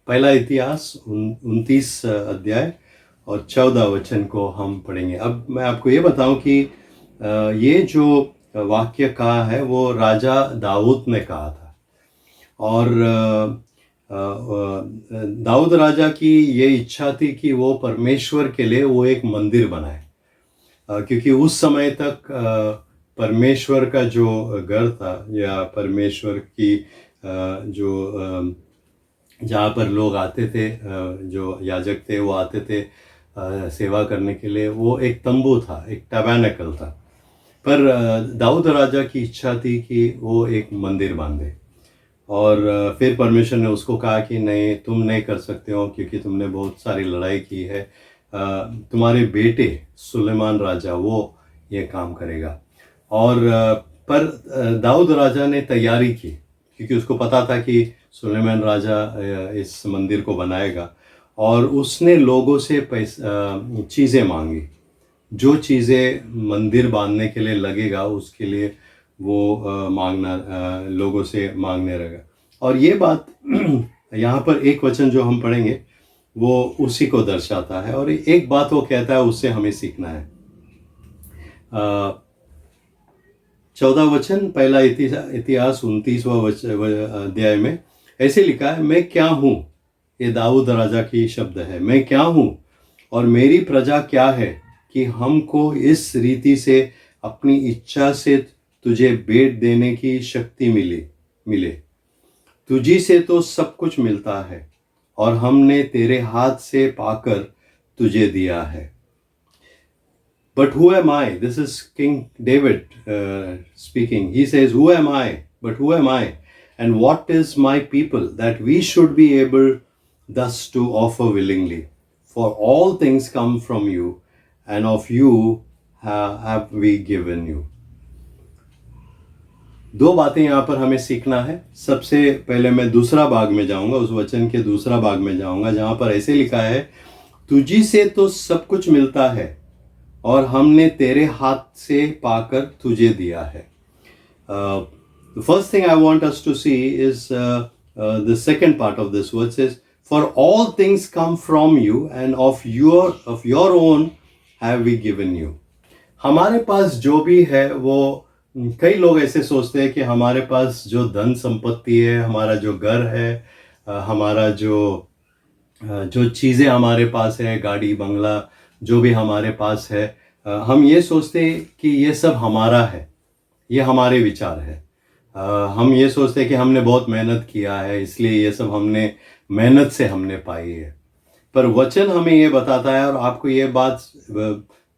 पहला इतिहास 29 अध्याय और 14 वचन को हम पढ़ेंगे. अब मैं आपको ये बताऊं कि ये जो वाक्य कहा है वो राजा दाऊद ने कहा था. और दाऊद राजा की ये इच्छा थी कि वो परमेश्वर के लिए वो एक मंदिर बनाए, क्योंकि उस समय तक परमेश्वर का जो घर था या परमेश्वर की जो जहाँ पर लोग आते थे, जो याजक थे वो आते थे सेवा करने के लिए, वो एक तंबू था, एक टैबरनेकल था। पर दाऊद राजा की इच्छा थी कि वो एक मंदिर बांधे, और फिर परमेश्वर ने उसको कहा कि नहीं, तुम नहीं कर सकते हो क्योंकि तुमने बहुत सारी लड़ाई की है, तुम्हारे बेटे सुलेमान राजा वो ये काम करेगा। और पर दाऊद राजा ने तैयारी की क्योंकि उसको पता था कि सुलेमान राजा इस मंदिर को बनाएगा, और उसने लोगों से चीज़ें मांगी, जो चीज़ें मंदिर बांधने के लिए लगेगा उसके लिए वो लोगों से मांगने लगा। और ये बात यहाँ पर एक वचन जो हम पढ़ेंगे वो उसी को दर्शाता है, और एक बात वो कहता है उससे हमें सीखना है। 14 वचन, पहला इतिहास 29वां अध्याय में ऐसे लिखा है, मैं क्या हूँ, ये दाऊद राजा की शब्द है, मैं क्या हूँ और मेरी प्रजा क्या है कि हमको इस रीति से अपनी इच्छा से तुझे भेंट देने की शक्ति मिले। तुझी से तो सब कुछ मिलता है और हमने तेरे हाथ से पाकर तुझे दिया है। But who am I? This is King David speaking. He says, who am I? But who am I? And what is my people that we should be able thus to offer willingly? For all things come from you, and of you have we given you. दो बातें यहाँ पर हमें सीखना है। सबसे पहले मैं दूसरा भाग में जाऊंगा, उस वचन के दूसरा भाग में जाऊंगा जहाँ पर ऐसे लिखा है, तुझी से तो सब कुछ मिलता है और हमने तेरे हाथ से पाकर तुझे दिया है। The first thing I want us to see is the second part of this verse says, for all things come from you and of your own have we given you. हमारे पास जो भी है वो, कई लोग ऐसे सोचते हैं कि हमारे पास जो धन संपत्ति है, हमारा जो घर है, हमारा जो चीज़ें हमारे पास है, गाड़ी बंगला जो भी हमारे पास है, हम ये सोचते हैं कि ये सब हमारा है, ये हमारे विचार है। हम ये सोचते हैं कि हमने बहुत मेहनत किया है इसलिए ये सब हमने मेहनत से हमने पाई है। पर वचन हमें ये बताता है, और आपको ये बात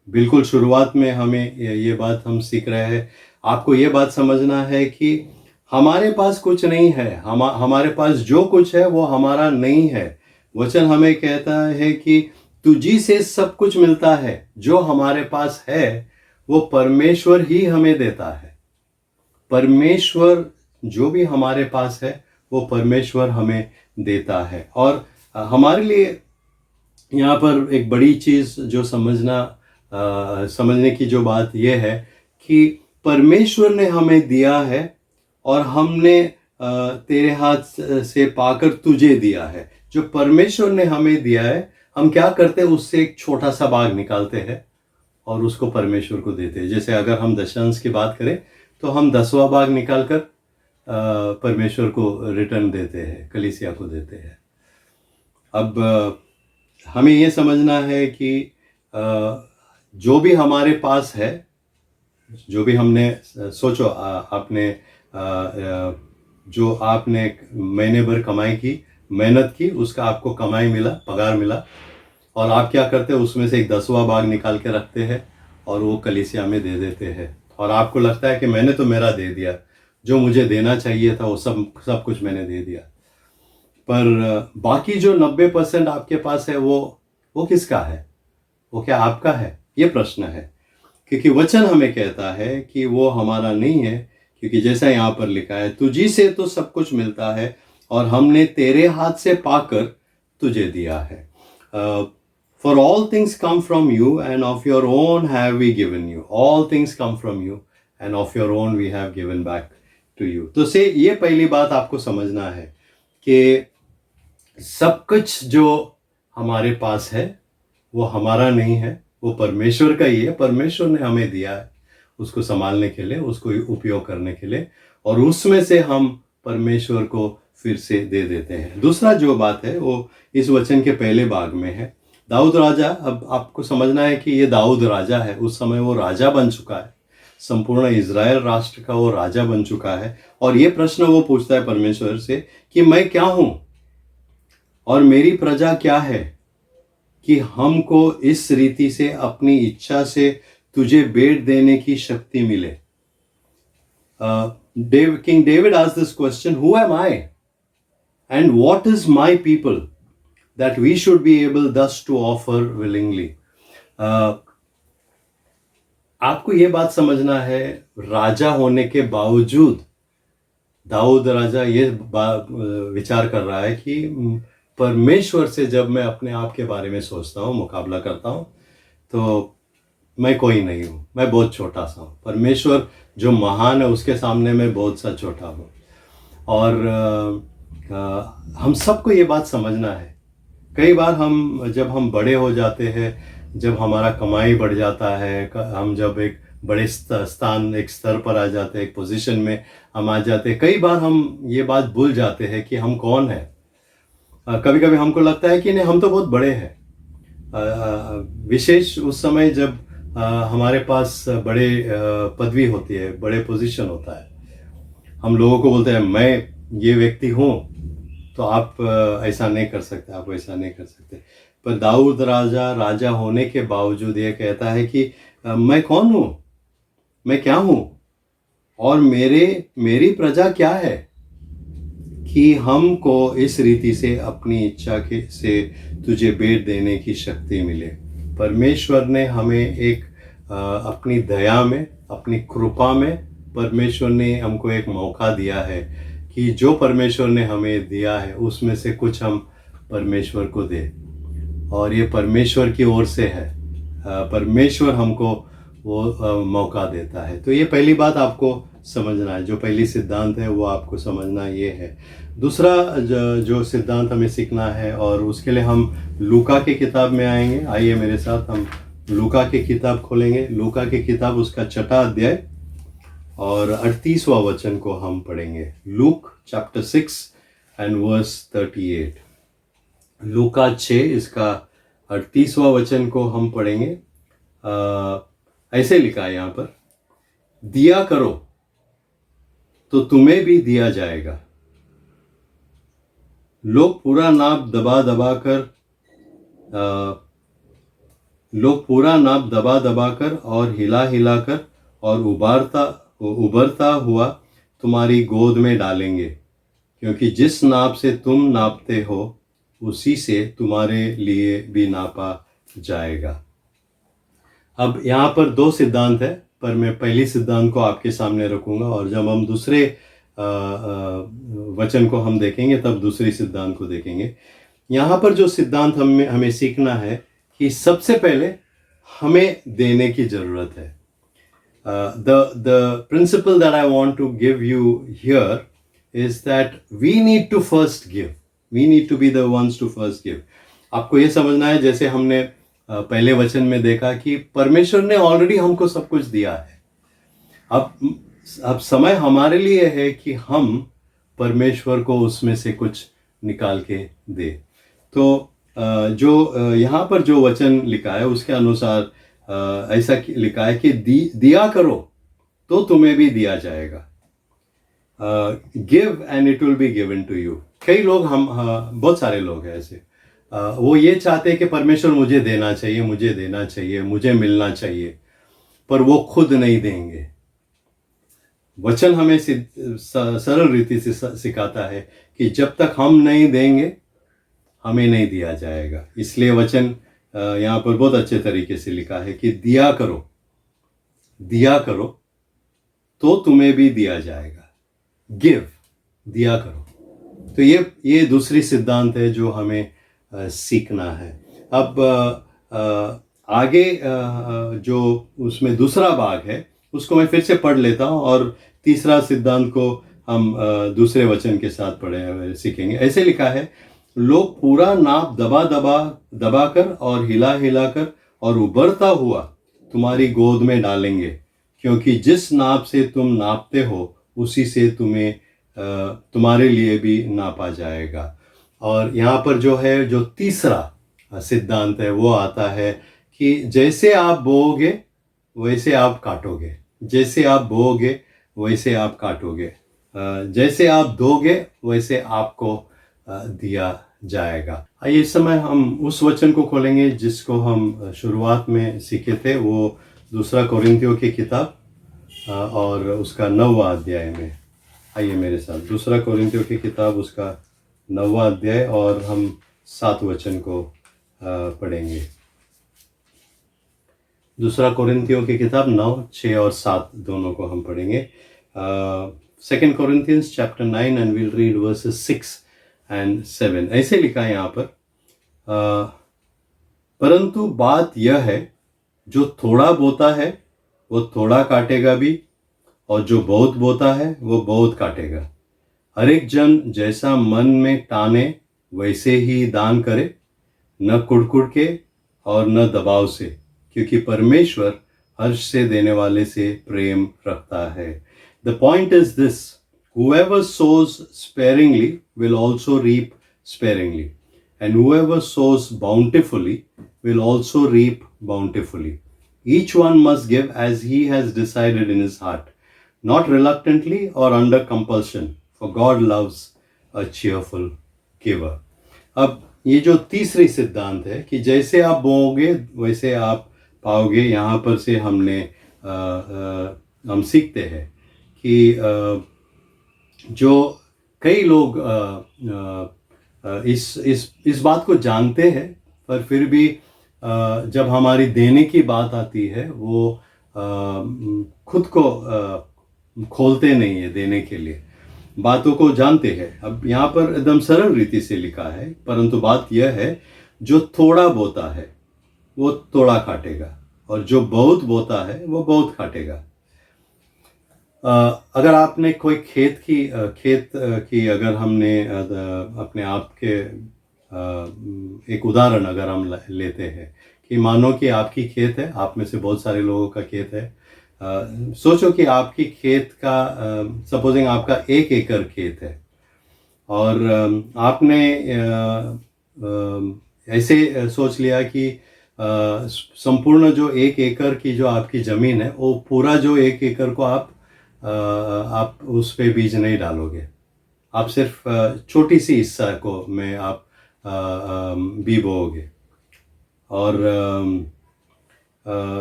बिल्कुल शुरुआत में हमें ये बात हम सीख रहे हैं, आपको ये बात समझना है कि हमारे पास कुछ नहीं है, हमारे पास जो कुछ है वो हमारा नहीं है। वचन हमें कहता है कि तुझी से सब कुछ मिलता है, जो हमारे पास है वो परमेश्वर ही हमें देता है। परमेश्वर जो भी हमारे पास है वो परमेश्वर हमें देता है। और हमारे लिए यहाँ पर एक बड़ी चीज़ जो समझने की जो बात ये है कि परमेश्वर ने हमें दिया है और हमने तेरे हाथ से पाकर तुझे दिया है। जो परमेश्वर ने हमें दिया है, हम क्या करते हैं, उससे एक छोटा सा भाग निकालते हैं और उसको परमेश्वर को देते हैं। जैसे अगर हम दशांश की बात करें तो हम 10वां भाग निकाल कर परमेश्वर को रिटर्न देते हैं, कलीसिया को देते हैं। अब हमें ये समझना है कि जो भी हमारे पास है, जो भी हमने सोचो, आपने जो आपने महीने भर कमाई की, मेहनत की, उसका आपको कमाई मिला, पगार मिला, और आप क्या करते हैं, उसमें से एक 10वां भाग निकाल के रखते हैं और वो कलीसिया में दे देते हैं। और आपको लगता है कि मैंने तो मेरा दे दिया, जो मुझे देना चाहिए था वो सब कुछ मैंने दे दिया। पर बाकी जो 90% आपके पास है वो किसका है? वो क्या आपका है? ये प्रश्न है। क्योंकि वचन हमें कहता है कि वो हमारा नहीं है, क्योंकि जैसा यहाँ पर लिखा है, तुझी से तो सब कुछ मिलता है और हमने तेरे हाथ से पाकर तुझे दिया है। For all things come from you and of your own have we given you. All things come from you and of your own we have given back to you. तो ये पहली बात आपको समझना है कि सब कुछ जो हमारे पास है वो हमारा नहीं है, वो परमेश्वर का ही है। परमेश्वर ने हमें दिया है उसको संभालने के लिए, उसको उपयोग करने के लिए, और उसमें से हम परमेश्वर को फिर से दे देते हैं। दूसरा जो बात है वो इस वचन के पहले भाग में है। दाऊद राजा, अब आपको समझना है कि ये दाऊद राजा है, उस समय वो राजा बन चुका है, संपूर्ण इज़राइल राष्ट्र का वो राजा बन चुका है। और ये प्रश्न वो पूछता है परमेश्वर से कि मैं क्या हूँ और मेरी प्रजा क्या है कि हमको इस रीति से अपनी इच्छा से तुझे भेंट देने की शक्ति मिले। King David asked this question, who am I and what is my people that we should be able thus to offer willingly? आपको ये बात समझना है, राजा होने के बावजूद दाऊद राजा ये विचार कर रहा है कि परमेश्वर से जब मैं अपने आप के बारे में सोचता हूँ, मुकाबला करता हूँ, तो मैं कोई नहीं हूँ, मैं बहुत छोटा सा हूँ। परमेश्वर जो महान है उसके सामने मैं बहुत सा छोटा हूँ। और हम सबको ये बात समझना है। कई बार जब हम बड़े हो जाते हैं, जब हमारा कमाई बढ़ जाता है, हम जब एक बड़े स्थान, एक स्तर पर आ जाते हैं, एक पोजीशन में हम आ जाते हैं, कई बार हम ये बात भूल जाते हैं कि हम कौन हैं। कभी कभी हमको लगता है कि नहीं, हम तो बहुत बड़े हैं। विशेष उस समय जब हमारे पास बड़े पदवी होती है, बड़े पोजीशन होता है, हम लोगों को बोलते हैं मैं ये व्यक्ति हूँ, तो आप ऐसा नहीं कर सकते, आप ऐसा नहीं कर सकते। पर दाऊद राजा होने के बावजूद ये कहता है कि मैं कौन हूँ, मैं क्या हूँ और मेरी प्रजा क्या है कि हमको इस रीति से अपनी इच्छा से तुझे भेंट देने की शक्ति मिले। परमेश्वर ने हमें एक अपनी दया में, अपनी कृपा में, परमेश्वर ने हमको एक मौका दिया है कि जो परमेश्वर ने हमें दिया है उसमें से कुछ हम परमेश्वर को दें। और ये परमेश्वर की ओर से है, परमेश्वर हमको वो मौका देता है। तो ये पहली बात आपको समझना है, जो पहली सिद्धांत है वो आपको समझना ये है। दूसरा जो सिद्धांत हमें सीखना है, और उसके लिए हम लूका की किताब में आएंगे। आइए मेरे साथ हम लूका की किताब खोलेंगे। लूका की किताब उसका 6वां अध्याय और 38वां वचन को हम पढ़ेंगे। Luke chapter 6 and verse 38। लूका 6 इसका 38वां वचन को हम पढ़ेंगे। ऐसे लिखा है यहाँ पर, दिया करो तो तुम्हें भी दिया जाएगा। लोग पूरा नाप दबा कर और हिला कर और उबरता हुआ तुम्हारी गोद में डालेंगे, क्योंकि जिस नाप से तुम नापते हो उसी से तुम्हारे लिए भी नापा जाएगा। अब यहाँ पर 2 सिद्धांत है, पर मैं पहली सिद्धांत को आपके सामने रखूँगा, और जब हम दूसरे वचन को हम देखेंगे तब दूसरी सिद्धांत को देखेंगे। यहाँ पर जो सिद्धांत हमें सीखना है कि सबसे पहले हमें देने की ज़रूरत है। The principle that I want to give you here is that we need to first give. We need to be the ones to first give. आपको ये समझना है, जैसे हमने पहले वचन में देखा कि परमेश्वर ने ऑलरेडी हमको सब कुछ दिया है। अब समय हमारे लिए है कि हम परमेश्वर को उसमें से कुछ निकाल के दे। तो जो यहाँ पर जो वचन लिखा है उसके अनुसार ऐसा लिखा है कि दिया करो तो तुम्हें भी दिया जाएगा। Give and it will be given to you. कई लोग बहुत सारे लोग हैं ऐसे, वो ये चाहते हैं कि परमेश्वर मुझे देना चाहिए, मुझे मिलना चाहिए, पर वो खुद नहीं देंगे। वचन हमें सरल रीति से सिखाता है कि जब तक हम नहीं देंगे हमें नहीं दिया जाएगा। इसलिए वचन यहाँ पर बहुत अच्छे तरीके से लिखा है कि दिया करो तो तुम्हें भी दिया जाएगा। गिव, दिया करो। तो ये दूसरी सिद्धांत है जो हमें सीखना है। अब आगे जो उसमें दूसरा भाग है उसको मैं फिर से पढ़ लेता हूँ, और तीसरा सिद्धांत को हम दूसरे वचन के साथ सीखेंगे। ऐसे लिखा है, लोग पूरा नाप दबा कर और हिला कर और उबरता हुआ तुम्हारी गोद में डालेंगे, क्योंकि जिस नाप से तुम नापते हो उसी से तुम्हारे लिए भी नापा जाएगा। और यहाँ पर जो तीसरा सिद्धांत है वो आता है कि जैसे आप बोओगे वैसे आप काटोगे। जैसे आप बोओगे वैसे आप काटोगे, जैसे आप दोगे वैसे आपको दिया जाएगा। आइए इस समय हम उस वचन को खोलेंगे जिसको हम शुरुआत में सीखे थे, वो दूसरा कोरिन्थियों की किताब और उसका 9वां अध्याय में। आइए मेरे साथ दूसरा कोरिन्थियों की किताब उसका 9वां अध्याय और हम 7 वचन को पढ़ेंगे। दूसरा कोरिन्थियों की किताब 9, 6 और 7 दोनों को हम पढ़ेंगे। 2 Corinthians chapter 9 and we'll read verses 6 and 7। ऐसे लिखा है यहाँ पर, परंतु बात यह है, जो थोड़ा बोता है वो थोड़ा काटेगा भी, और जो बहुत बोता है वो बहुत काटेगा। हर एक जन जैसा मन में टाने वैसे ही दान करे, न कुड़कुड़ के और न दबाव से, क्योंकि परमेश्वर हर्ष से देने वाले से प्रेम रखता है। The point is this: whoever sows sparingly will also reap sparingly, and whoever sows bountifully will also reap bountifully. Each one must give as he has decided in his heart, not reluctantly or under compulsion, for God loves a cheerful giver. अब ये जो तीसरी सिद्धांत है कि जैसे आप बोओगे वैसे आप पाओगे, यहाँ पर से हम सीखते हैं कि जो कई लोग इस बात को जानते हैं, पर फिर भी जब हमारी देने की बात आती है वो खुद को खोलते नहीं है देने के लिए, बातों को जानते हैं। अब यहाँ पर एकदम सरल रीति से लिखा है, परंतु बात यह है, जो थोड़ा बोता है वो थोड़ा काटेगा, और जो बहुत बोता है वो बहुत काटेगा। अगर आपने कोई खेत की अगर हमने अपने आप के एक उदाहरण अगर हम लेते हैं कि मानो कि आपकी खेत है, आप में से बहुत सारे लोगों का खेत है। सोचो कि आपकी खेत का सपोजिंग आपका 1 एकड़ खेत है, और आपने ऐसे सोच लिया कि संपूर्ण जो 1 एकड़ की जो आपकी ज़मीन है, वो पूरा जो 1 एकड़ को आप उस पे बीज नहीं डालोगे, आप सिर्फ छोटी सी हिस्सा को में आप बी बोओगे। और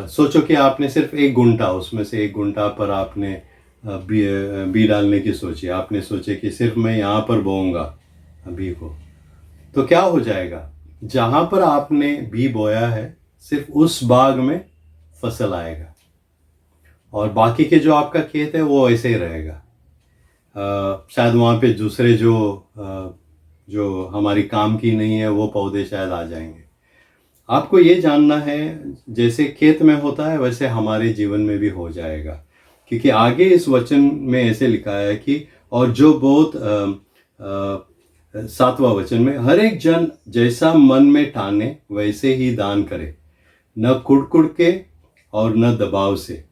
सोचो कि आपने सिर्फ 1 गुंठा, उसमें से 1 गुंठा पर आपने बी डालने की सोची। आपने सोचे कि सिर्फ मैं यहाँ पर बोऊंगा बी को, तो क्या हो जाएगा, जहाँ पर आपने बी बोया है सिर्फ उस बाग में फसल आएगा, और बाकी के जो आपका खेत है वो ऐसे ही रहेगा। शायद वहाँ पे दूसरे जो हमारी काम की नहीं है वो पौधे शायद आ जाएंगे। आपको ये जानना है, जैसे खेत में होता है वैसे हमारे जीवन में भी हो जाएगा, क्योंकि आगे इस वचन में ऐसे लिखा है कि और जो बहुत 7वां वचन में, हर एक जन जैसा मन में ठाने वैसे ही दान करे, न कुड़कुड़ के और न दबाव से।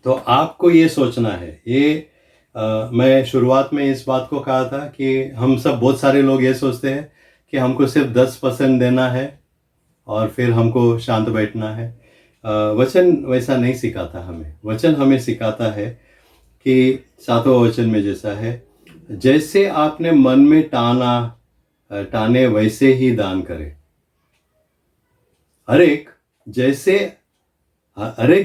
तो आपको ये सोचना है, ये मैं शुरुआत में इस बात को कहा था कि हम सब बहुत सारे लोग ये सोचते हैं कि हमको सिर्फ 10% देना है और फिर हमको शांत बैठना है। वचन वैसा नहीं सिखाता हमें। वचन हमें सिखाता है कि 7वां वचन में जैसा है, जैसे आपने मन में टाने वैसे ही दान करे। हर एक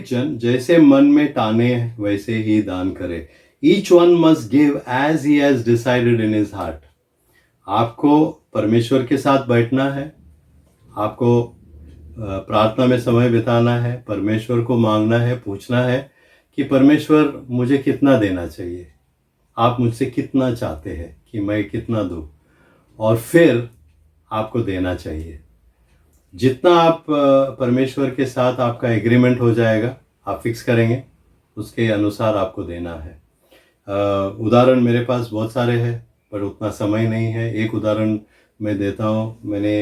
जन जैसे मन में टाने वैसे ही दान करे। Each one must give as he has decided in his heart. आपको परमेश्वर के साथ बैठना है, आपको प्रार्थना में समय बिताना है, परमेश्वर को मांगना है, पूछना है कि परमेश्वर मुझे कितना देना चाहिए, आप मुझसे कितना चाहते हैं कि मैं कितना दूं, और फिर आपको देना चाहिए। जितना आप परमेश्वर के साथ आपका एग्रीमेंट हो जाएगा, आप फिक्स करेंगे, उसके अनुसार आपको देना है। उदाहरण मेरे पास बहुत सारे हैं, पर उतना समय नहीं है। एक उदाहरण मैं देता हूँ। मैंने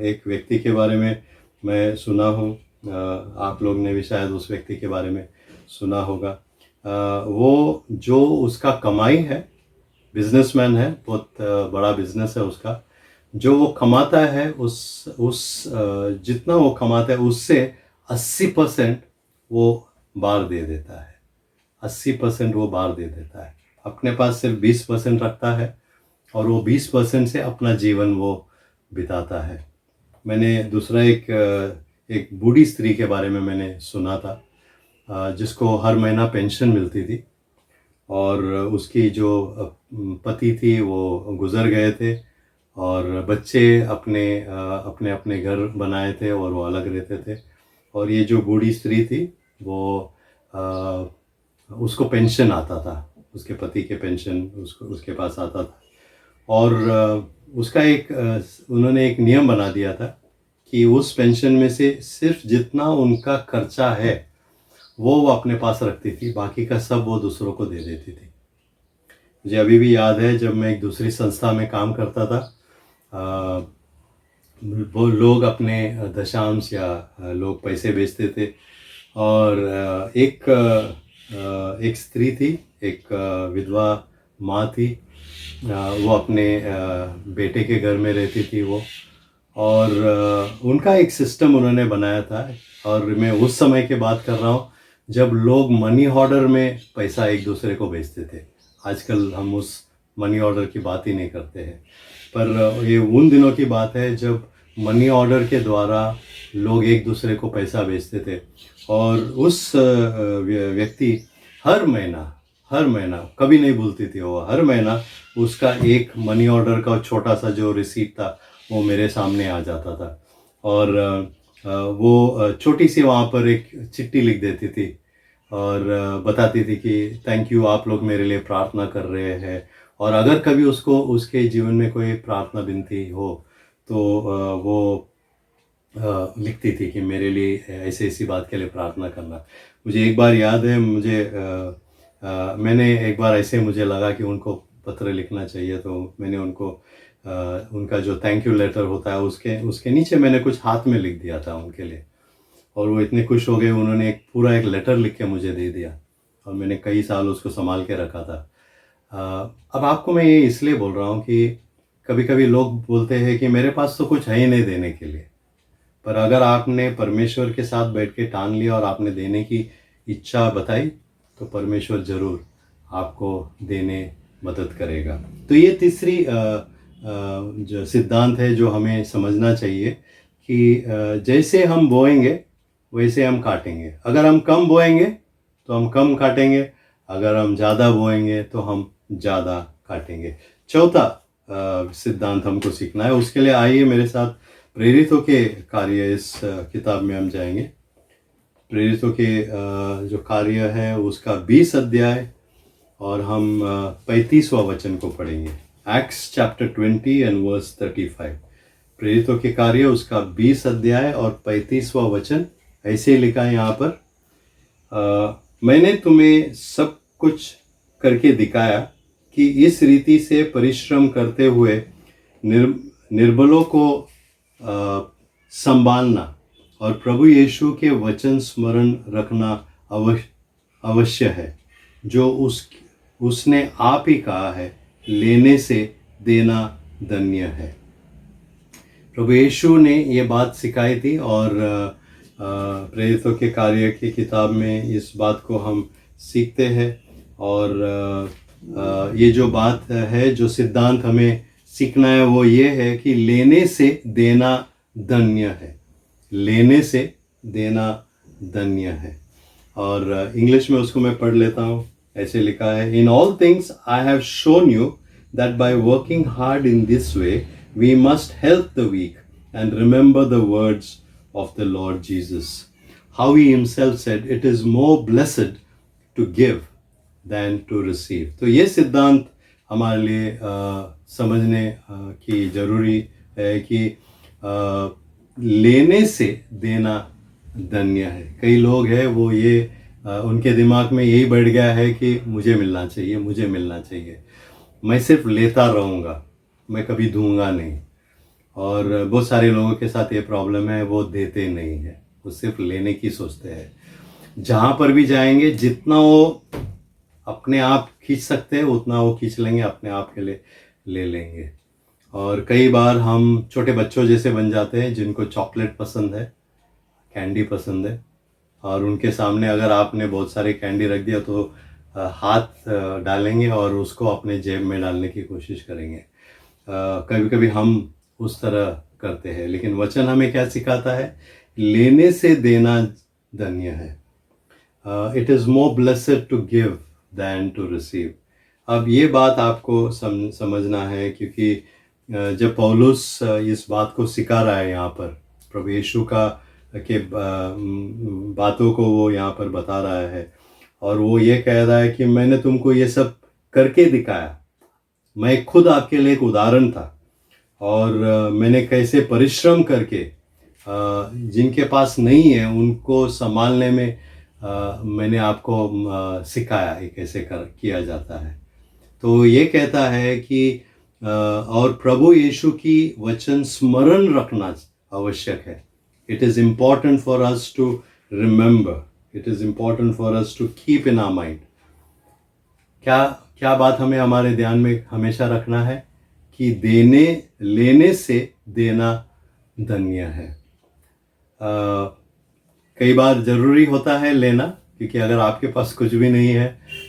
एक व्यक्ति के बारे में मैं सुना हूँ, आप लोग ने भी शायद उस व्यक्ति के बारे में सुना होगा। वो जो उसका कमाई है, बिजनेसमैन है, बहुत बड़ा बिजनेस है उसका। जो वो कमाता है जितना वो कमाता है उससे 80% वो बार दे देता है, 80% वो बार दे देता है। अपने पास सिर्फ 20% रखता है और वो 20% से अपना जीवन वो बिताता है। मैंने दूसरा एक बूढ़ी स्त्री के बारे में मैंने सुना था, जिसको हर महीना पेंशन मिलती थी और उसकी जो पति थी वो गुज़र गए थे और बच्चे अपने अपने घर बनाए थे और वो अलग रहते थे। और ये जो बूढ़ी स्त्री थी वो उसको पेंशन आता था, उसके पति के पेंशन उसके पास आता था। और उसका उन्होंने एक नियम बना दिया था कि उस पेंशन में से सिर्फ जितना उनका खर्चा है वो अपने पास रखती थी, बाकी का सब वो दूसरों को दे देती थी। मुझे अभी भी याद है, जब मैं एक दूसरी संस्था में काम करता था, वो लोग अपने दशांश या लोग पैसे बेचते थे और एक स्त्री थी, एक विधवा माँ थी, वो अपने बेटे के घर में रहती थी वो। और उनका एक सिस्टम उन्होंने बनाया था, और मैं उस समय की बात कर रहा हूँ जब लोग मनी ऑर्डर में पैसा एक दूसरे को भेजते थे। आजकल हम उस मनी ऑर्डर की बात ही नहीं करते हैं, पर ये उन दिनों की बात है जब मनी ऑर्डर के द्वारा लोग एक दूसरे को पैसा भेजते थे। और उस व्यक्ति हर महीना कभी नहीं भूलती थी वो, हर महीना उसका एक मनी ऑर्डर का छोटा सा जो रिसीट था वो मेरे सामने आ जाता था। और वो छोटी सी वहाँ पर एक चिट्ठी लिख देती थी और बताती थी कि थैंक यू, आप लोग मेरे लिए प्रार्थना कर रहे हैं। और अगर कभी उसको उसके जीवन में कोई प्रार्थना विनती हो तो वो लिखती थी कि मेरे लिए ऐसी ऐसी बात के लिए प्रार्थना करना। मुझे एक बार याद है, मैंने एक बार ऐसे मुझे लगा कि उनको पत्र लिखना चाहिए, तो मैंने उनको उनका जो थैंक यू लेटर होता है उसके नीचे मैंने कुछ हाथ में लिख दिया था उनके लिए। और वो इतने खुश हो गए, उन्होंने पूरा एक लेटर लिख के मुझे दे दिया और मैंने कई साल उसको संभाल के रखा था। अब आपको मैं ये इसलिए बोल रहा हूँ कि कभी कभी लोग बोलते हैं कि मेरे पास तो कुछ है ही नहीं देने के लिए, पर अगर आपने परमेश्वर के साथ बैठ के ठान लिया और आपने देने की इच्छा बताई तो परमेश्वर ज़रूर आपको देने मदद करेगा। तो ये तीसरी जो सिद्धांत है जो हमें समझना चाहिए कि जैसे हम बोएंगे वैसे हम काटेंगे। अगर हम कम बोएंगे तो हम कम काटेंगे, अगर हम ज़्यादा बोएंगे तो हम ज़्यादा काटेंगे। चौथा सिद्धांत हमको सीखना है, उसके लिए आइए मेरे साथ प्रेरितों के कार्य इस किताब में हम जाएंगे। प्रेरितों के जो कार्य है उसका 20 अध्याय और हम 35वां वचन को पढ़ेंगे। Acts chapter 20 and verse 35। प्रेरितों के कार्य उसका 20 अध्याय और 35वां वचन ऐसे लिखा है यहाँ पर, मैंने तुम्हें सब कुछ करके दिखाया कि इस रीति से परिश्रम करते हुए निर्बलों को संभालना और प्रभु यीशु के वचन स्मरण रखना अवश्य है, जो उसने आप ही कहा है, लेने से देना धन्य है। प्रभु यीशु ने ये बात सिखाई थी और प्रेरितों के कार्य की किताब में इस बात को हम सीखते हैं। और ये जो बात है, जो सिद्धांत हमें सीखना है वो ये है कि लेने से देना धन्य है, लेने से देना धन्य है। और इंग्लिश में उसको मैं पढ़ लेता हूँ। ऐसे लिखा है, in all things I have shown you that by working hard in this way we must help the weak and remember the words of the Lord Jesus, how he himself said, it is more blessed to give than to receive। तो ये सिद्धांत हमारे लिए समझने की ज़रूरी है कि लेने से देना धन्य है। कई लोग हैं वो ये उनके दिमाग में यही बैठ गया है कि मुझे मिलना चाहिए, मुझे मिलना चाहिए, मैं सिर्फ लेता रहूँगा, मैं कभी दूंगा नहीं। और बहुत सारे लोगों के साथ ये प्रॉब्लम है, वो देते नहीं है, वो सिर्फ लेने की सोचते हैं। जहाँ पर भी जाएंगे जितना वो अपने आप खींच सकते हैं उतना वो खींच लेंगे, अपने आप के लिए ले लेंगे। और कई बार हम छोटे बच्चों जैसे बन जाते हैं जिनको चॉकलेट पसंद है, कैंडी पसंद है, और उनके सामने अगर आपने बहुत सारे कैंडी रख दिया तो हाथ डालेंगे और उसको अपने जेब में डालने की कोशिश करेंगे। कभी कभी हम उस तरह करते हैं, लेकिन वचन हमें क्या सिखाता है? लेने से देना धन्य है। It is more blessed to give than to receive. अब ये बात आपको समझना है, क्योंकि जब पौलुस इस बात को सिखा रहा है यहाँ पर, प्रभु यीशु का के बातों को वो यहाँ पर बता रहा है, और वो ये कह रहा है कि मैंने तुमको ये सब करके दिखाया। मैं खुद आपके लिए एक उदाहरण था, और मैंने कैसे परिश्रम करके जिनके पास नहीं है उनको संभालने में मैंने आपको सिखाया है कैसे किया जाता है। तो ये कहता है कि और प्रभु यीशु की वचन स्मरण रखना आवश्यक है। It is important for us to remember, it is important for us to keep in our mind. क्या बात हमें हमारे ध्यान में हमेशा रखना है कि लेने से देना धन्य है। कई बार ज़रूरी होता है लेना, क्योंकि अगर आपके पास कुछ भी नहीं है,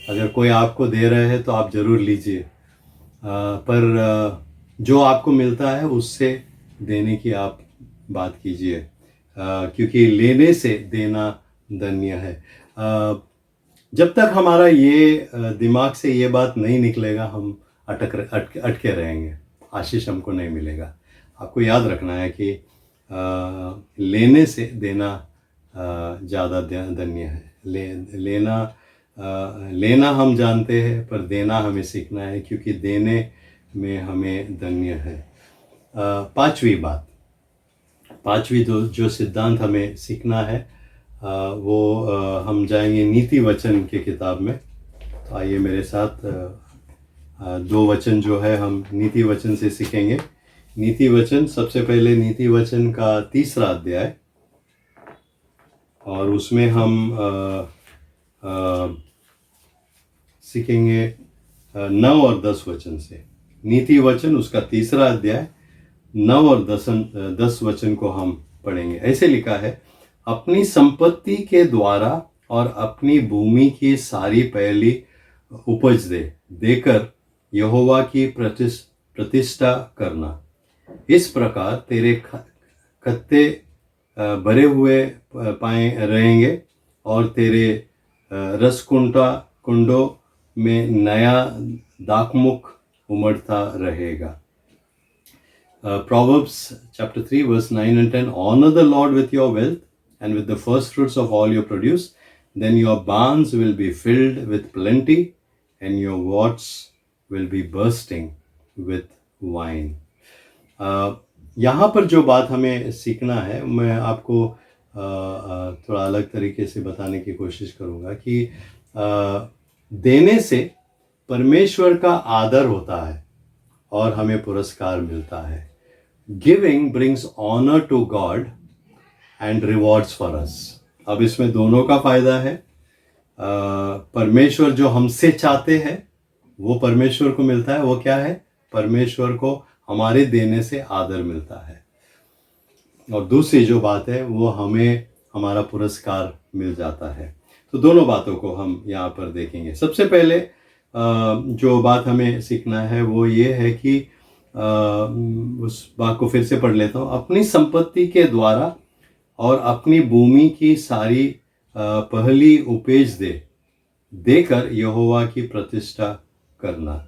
अगर कोई आपको दे रहे हैं तो आप ज़रूर लीजिए, पर जो आपको मिलता है उससे देने की आप बात कीजिए, क्योंकि लेने से देना धन्य है। जब तक हमारा ये दिमाग से ये बात नहीं निकलेगा, हम अटके रहेंगे, आशीष हमको नहीं मिलेगा। आपको याद रखना है कि लेने से देना ज़्यादा धन्य है। लेना हम जानते हैं, पर देना हमें सीखना है, क्योंकि देने में हमें धन्य है। पांचवी जो सिद्धांत हमें सीखना है वो हम जाएंगे नीति वचन के किताब में। तो आइए मेरे साथ दो वचन जो है हम नीति वचन से सीखेंगे। नीति वचन, सबसे पहले नीति वचन का 3रा अध्याय, और उसमें हम सीखेंगे 9 और 10 वचन से। नीति वचन उसका 3रा अध्याय 9 और 10 वचन को हम पढ़ेंगे। ऐसे लिखा है, अपनी संपत्ति के द्वारा और अपनी भूमि की सारी पहली उपज देकर यहोवा की प्रतिष्ठा करना। इस प्रकार तेरे खत्ते भरे हुए पाए रहेंगे, और तेरे कुंडों में नया दाखमुख उमड़ता रहेगा। Proverbs chapter 3 verse 9 and 10, honor the Lord with your wealth and with the first fruits of all your produce, then your barns will be filled with plenty and your vats will be bursting with wine. यहाँ पर जो बात हमें सीखना है, मैं आपको थोड़ा अलग तरीके से बताने की कोशिश करूँगा कि देने से परमेश्वर का आदर होता है और हमें पुरस्कार मिलता है। Giving brings honour to God and rewards for us. अब इसमें दोनों का फायदा है। परमेश्वर जो हमसे चाहते हैं वो परमेश्वर को मिलता है। वो क्या है? परमेश्वर को हमारे देने से आदर मिलता है। और दूसरी जो बात है वो हमें हमारा पुरस्कार मिल जाता है। तो दोनों बातों को हम यहाँ पर देखेंगे। सबसे पहले जो बात हमें सीखना है वो ये है कि उस बात को फिर से पढ़ लेता हूँ। अपनी संपत्ति के द्वारा और अपनी भूमि की सारी पहली उपज देकर यहोवा की प्रतिष्ठा करना।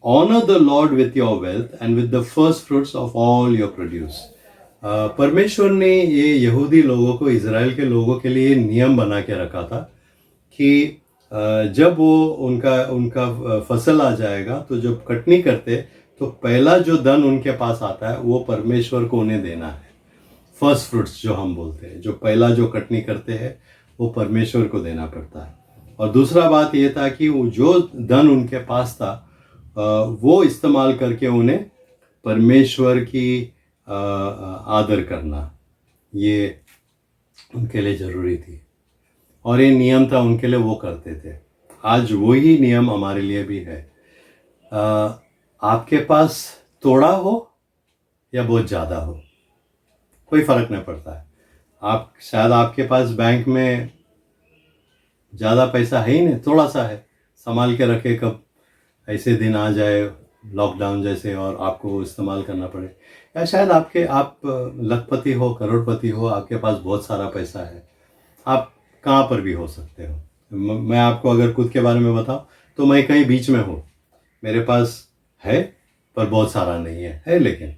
Honor the Lord with your wealth and with the first fruits of all your produce. परमेश्वर ने ये यहूदी लोगों को, इज़राइल के लोगों के लिए नियम बना के रखा था कि जब वो उनका फसल आ जाएगा तो जब कटनी करते तो पहला जो धन उनके पास आता है वो परमेश्वर को उन्हें देना है। फर्स्ट फ्रूट्स जो हम बोलते हैं, जो पहला जो कटनी करते हैं वो परमेश्वर को देना पड़ता है। और दूसरा बात ये था कि वो जो धन उनके पास था वो इस्तेमाल करके उन्हें परमेश्वर की आदर करना, ये उनके लिए ज़रूरी थी और ये नियम था उनके लिए, वो करते थे। आज वही नियम हमारे लिए भी है। आपके पास थोड़ा हो या बहुत ज़्यादा हो, कोई फ़र्क नहीं पड़ता है। आप शायद आपके पास बैंक में ज़्यादा पैसा है ही नहीं, थोड़ा सा है, संभाल के रखे, कब ऐसे दिन आ जाए लॉकडाउन जैसे और आपको वो इस्तेमाल करना पड़े। या शायद आप लखपति हो, करोड़पति हो, आपके पास बहुत सारा पैसा है, आप कहाँ पर भी हो सकते हो। मैं आपको अगर खुद के बारे में बताऊं तो मैं कहीं बीच में हूँ, मेरे पास है पर बहुत सारा नहीं है लेकिन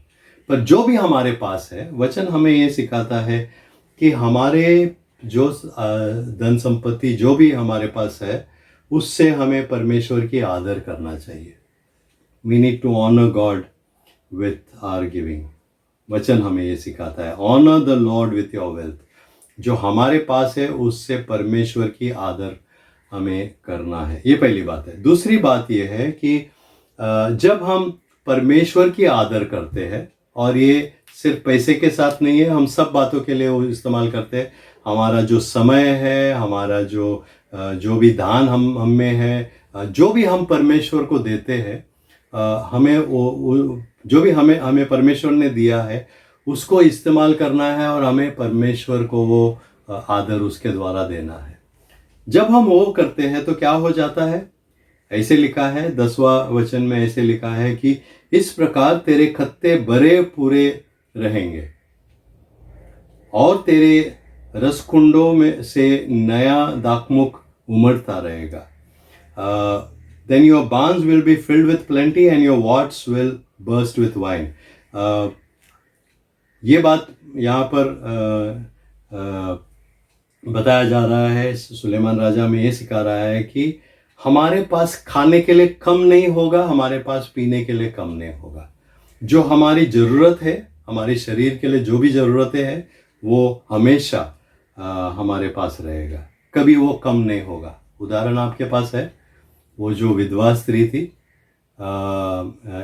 पर जो भी हमारे पास है, वचन हमें ये सिखाता है कि हमारे जो धन संपत्ति जो भी हमारे पास है उससे हमें परमेश्वर की आदर करना चाहिए। We need to honour God with our giving. वचन हमें ये सिखाता है, honour the Lord with your wealth. जो हमारे पास है उससे परमेश्वर की आदर हमें करना है, ये पहली बात है। दूसरी बात यह है कि जब हम परमेश्वर की आदर करते हैं, और ये सिर्फ पैसे के साथ नहीं है, हम सब बातों के लिए वो इस्तेमाल करते हैं। हमारा जो समय है, हमारा जो भी दान हम में है, जो भी हम परमेश्वर को देते हैं, हमें वो जो भी हमें परमेश्वर ने दिया है उसको इस्तेमाल करना है, और हमें परमेश्वर को वो आदर उसके द्वारा देना है। जब हम वो करते हैं तो क्या हो जाता है, ऐसे लिखा है 10वां वचन में, ऐसे लिखा है कि इस प्रकार तेरे खत्ते भरे पूरे रहेंगे और तेरे रसकुंडों में से नया दाखमुख उमड़ता रहेगा। Then your barns will be filled with plenty and your vats will burst with wine. ये बात यहाँ पर बताया जा रहा है, सुलेमान राजा में ये सिखा रहा है कि हमारे पास खाने के लिए कम नहीं होगा, हमारे पास पीने के लिए कम नहीं होगा। जो हमारी ज़रूरत है, हमारे शरीर के लिए जो भी ज़रूरतें हैं, वो हमेशा हमारे पास रहेगा, कभी वो कम नहीं होगा। उदाहरण आपके पास है, वो जो विधवा स्त्री थी,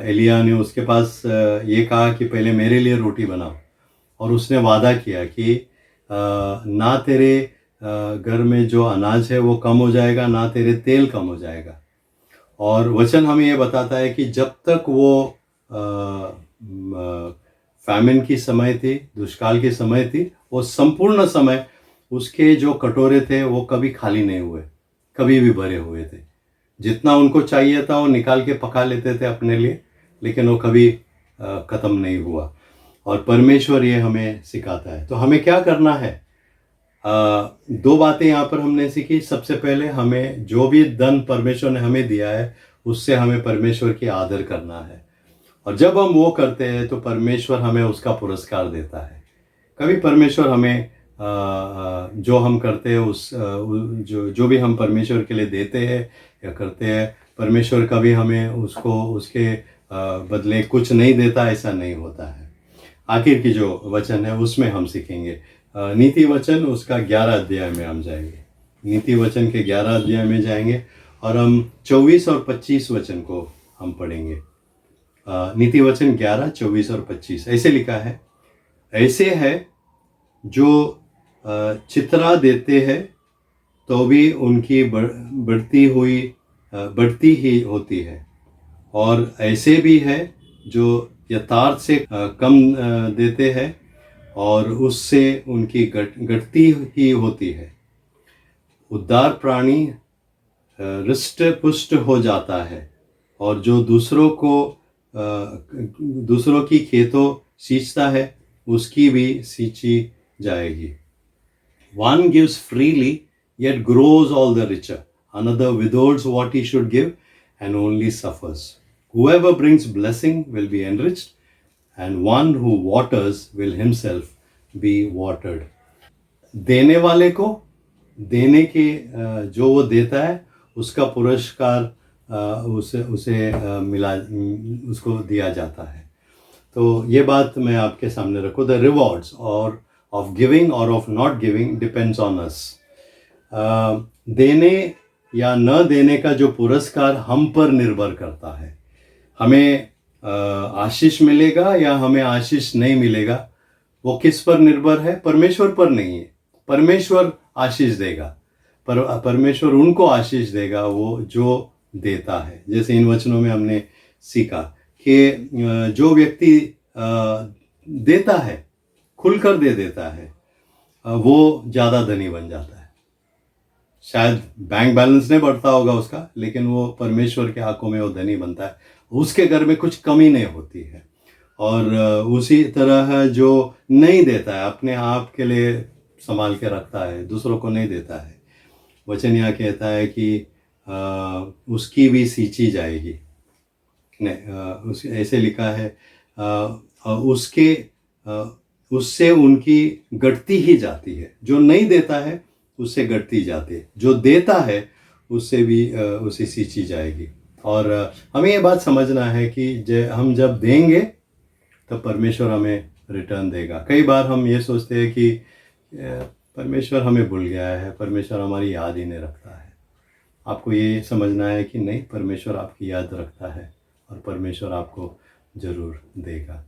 एलिया ने उसके पास ये कहा कि पहले मेरे लिए रोटी बनाओ, और उसने वादा किया कि ना तेरे घर में जो अनाज है वो कम हो जाएगा, ना तेरे तेल कम हो जाएगा। और वचन हमें ये बताता है कि जब तक वो फैमिन की समय थी, दुष्काल की समय थी, वो संपूर्ण समय उसके जो कटोरे थे वो कभी खाली नहीं हुए, कभी भी भरे हुए थे। जितना उनको चाहिए था वो निकाल के पका लेते थे अपने लिए, लेकिन वो कभी ख़त्म नहीं हुआ। और परमेश्वर ये हमें सिखाता है। तो हमें क्या करना है, दो बातें यहाँ पर हमने सीखी। सबसे पहले हमें जो भी धन परमेश्वर ने हमें दिया है उससे हमें परमेश्वर की आदर करना है, और जब हम वो करते हैं तो परमेश्वर हमें उसका पुरस्कार देता है। कभी परमेश्वर हमें जो हम करते हैं जो भी हम परमेश्वर के लिए देते हैं या करते हैं, परमेश्वर कभी हमें उसके बदले कुछ नहीं देता, ऐसा नहीं होता है। आखिर की जो वचन है उसमें हम सीखेंगे, नीति वचन उसका 11 अध्याय में हम जाएंगे। नीति वचन के 11 अध्याय में जाएंगे और हम 24 और 25 वचन को हम पढ़ेंगे। नीति वचन 11, 24 और 25 ऐसे लिखा है, ऐसे है जो चित्रा देते हैं तो भी उनकी बढ़ती ही होती है, और ऐसे भी है जो यथार्थ से कम देते हैं और उससे उनकी घटती ही होती है। उदार प्राणी हृष्ट पुष्ट हो जाता है, और जो दूसरों की खेतों सींचता है उसकी भी सींची जाएगी। One gives freely yet grows all the richer. Another withholds what he should give and only suffers. Whoever brings blessing will be enriched, and one who waters will himself be watered. देने वाले को देने के जो वो देता है उसका पुरस्कार उसको दिया जाता है। तो ये बात मैं आपके सामने रखूँ। द रिवॉर्ड्स और of giving or of not giving depends on us. देने या न देने का जो पुरस्कार हम पर निर्भर करता है। हमें आशीष मिलेगा या हमें आशीष नहीं मिलेगा, वो किस पर निर्भर है? परमेश्वर पर नहीं है। परमेश्वर आशीष देगा, पर परमेश्वर उनको आशीष देगा वो जो देता है। जैसे इन वचनों में हमने सीखा कि जो व्यक्ति देता है खुलकर दे देता है, वो ज़्यादा धनी बन जाता है। शायद बैंक बैलेंस नहीं बढ़ता होगा उसका, लेकिन वो परमेश्वर के आंखों में वो धनी बनता है। उसके घर में कुछ कमी नहीं होती है। और उसी तरह जो नहीं देता है, अपने आप के लिए संभाल के रखता है, दूसरों को नहीं देता है, वचन यहाँ कहता है कि उसकी भी सींची जाएगी। नहीं, उस ऐसे लिखा है, उसके उससे उनकी घटती ही जाती है। जो नहीं देता है उससे घटती जाती है, जो देता है उससे भी उसे सींची जाएगी। और हमें ये बात समझना है कि हम जब देंगे तब परमेश्वर हमें रिटर्न देगा। कई बार हम ये सोचते हैं कि परमेश्वर हमें भूल गया है, परमेश्वर हमारी याद ही नहीं रखता है। आपको ये समझना है कि नहीं, परमेश्वर आपकी याद रखता है और परमेश्वर आपको ज़रूर देगा।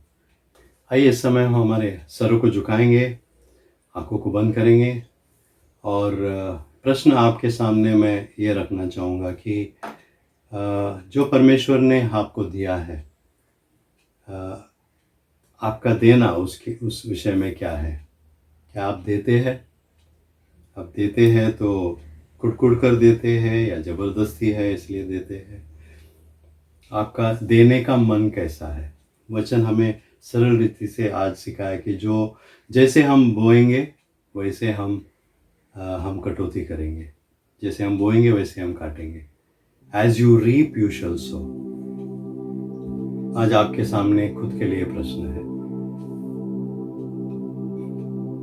आइए इस समय हम हमारे सरों को झुकाएंगे, आंखों को बंद करेंगे और प्रश्न आपके सामने मैं ये रखना चाहूँगा कि जो परमेश्वर ने आपको दिया है, आपका देना उस विषय में क्या है? क्या आप देते हैं? आप देते हैं तो कुड़ कर देते हैं या ज़बरदस्ती है इसलिए देते हैं? आपका देने का मन कैसा है? वचन हमें सरल रीति से आज सिखाया कि जो जैसे हम बोएंगे वैसे हम कटौती करेंगे, जैसे हम बोएंगे वैसे हम काटेंगे। As you reap you shall sow. आज आपके सामने खुद के लिए प्रश्न है।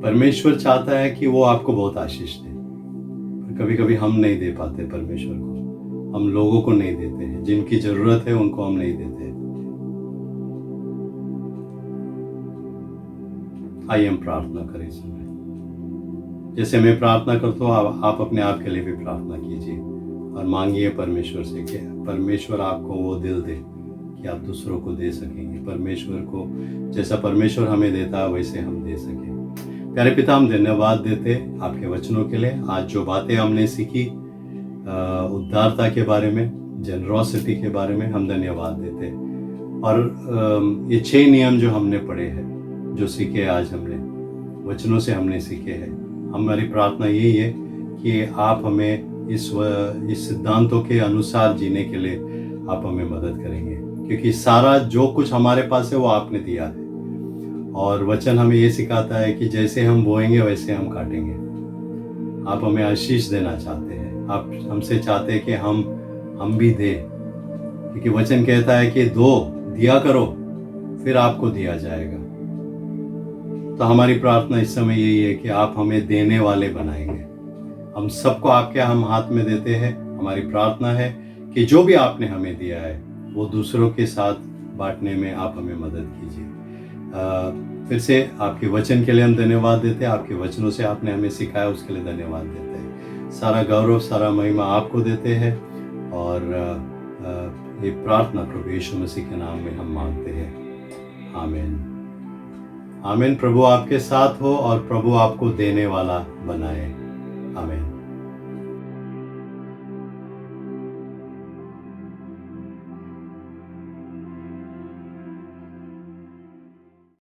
परमेश्वर चाहता है कि वो आपको बहुत आशीष दे, पर कभी कभी हम नहीं दे पाते परमेश्वर को, हम लोगों को नहीं देते हैं, जिनकी जरूरत है उनको हम नहीं देते। आइए हम प्रार्थना करें इस समय। जैसे मैं प्रार्थना करता हूँ, आप अपने आप के लिए भी प्रार्थना कीजिए और मांगिए परमेश्वर से कि परमेश्वर आपको वो दिल दे कि आप दूसरों को दे सकेंगे। परमेश्वर को जैसा परमेश्वर हमें देता है वैसे हम दे सकें। प्यारे पिता, हम धन्यवाद देते आपके वचनों के लिए। आज जो बातें हमने सीखी उदारता के बारे में, जनरॉसिटी के बारे में, हम धन्यवाद देते। और ये 6 नियम जो हमने पढ़े हैं, जो सीखे आज हमने वचनों से हमने सीखे हैं, हमारी प्रार्थना यही है कि आप हमें इस सिद्धांतों के अनुसार जीने के लिए आप हमें मदद करेंगे, क्योंकि सारा जो कुछ हमारे पास है वो आपने दिया है। और वचन हमें ये सिखाता है कि जैसे हम बोएंगे वैसे हम काटेंगे। आप हमें आशीष देना चाहते हैं, आप हमसे चाहते हैं कि हम भी दें, क्योंकि वचन कहता है कि दिया करो फिर आपको दिया जाएगा। तो हमारी प्रार्थना इस समय यही है कि आप हमें देने वाले बनाएंगे। हम सबको आपके हम हाथ में देते हैं। हमारी प्रार्थना है कि जो भी आपने हमें दिया है वो दूसरों के साथ बांटने में आप हमें मदद कीजिए। फिर से आपके वचन के लिए हम धन्यवाद देते हैं। आपके वचनों से आपने हमें सिखाया, उसके लिए धन्यवाद देते हैं। सारा गौरव, सारा महिमा आपको देते हैं। और ये प्रार्थना प्रभु यीशु मसीह के नाम में हम मांगते हैं। आमीन। आमीन। प्रभु आपके साथ हो और प्रभु आपको देने वाला बनाए। आमीन।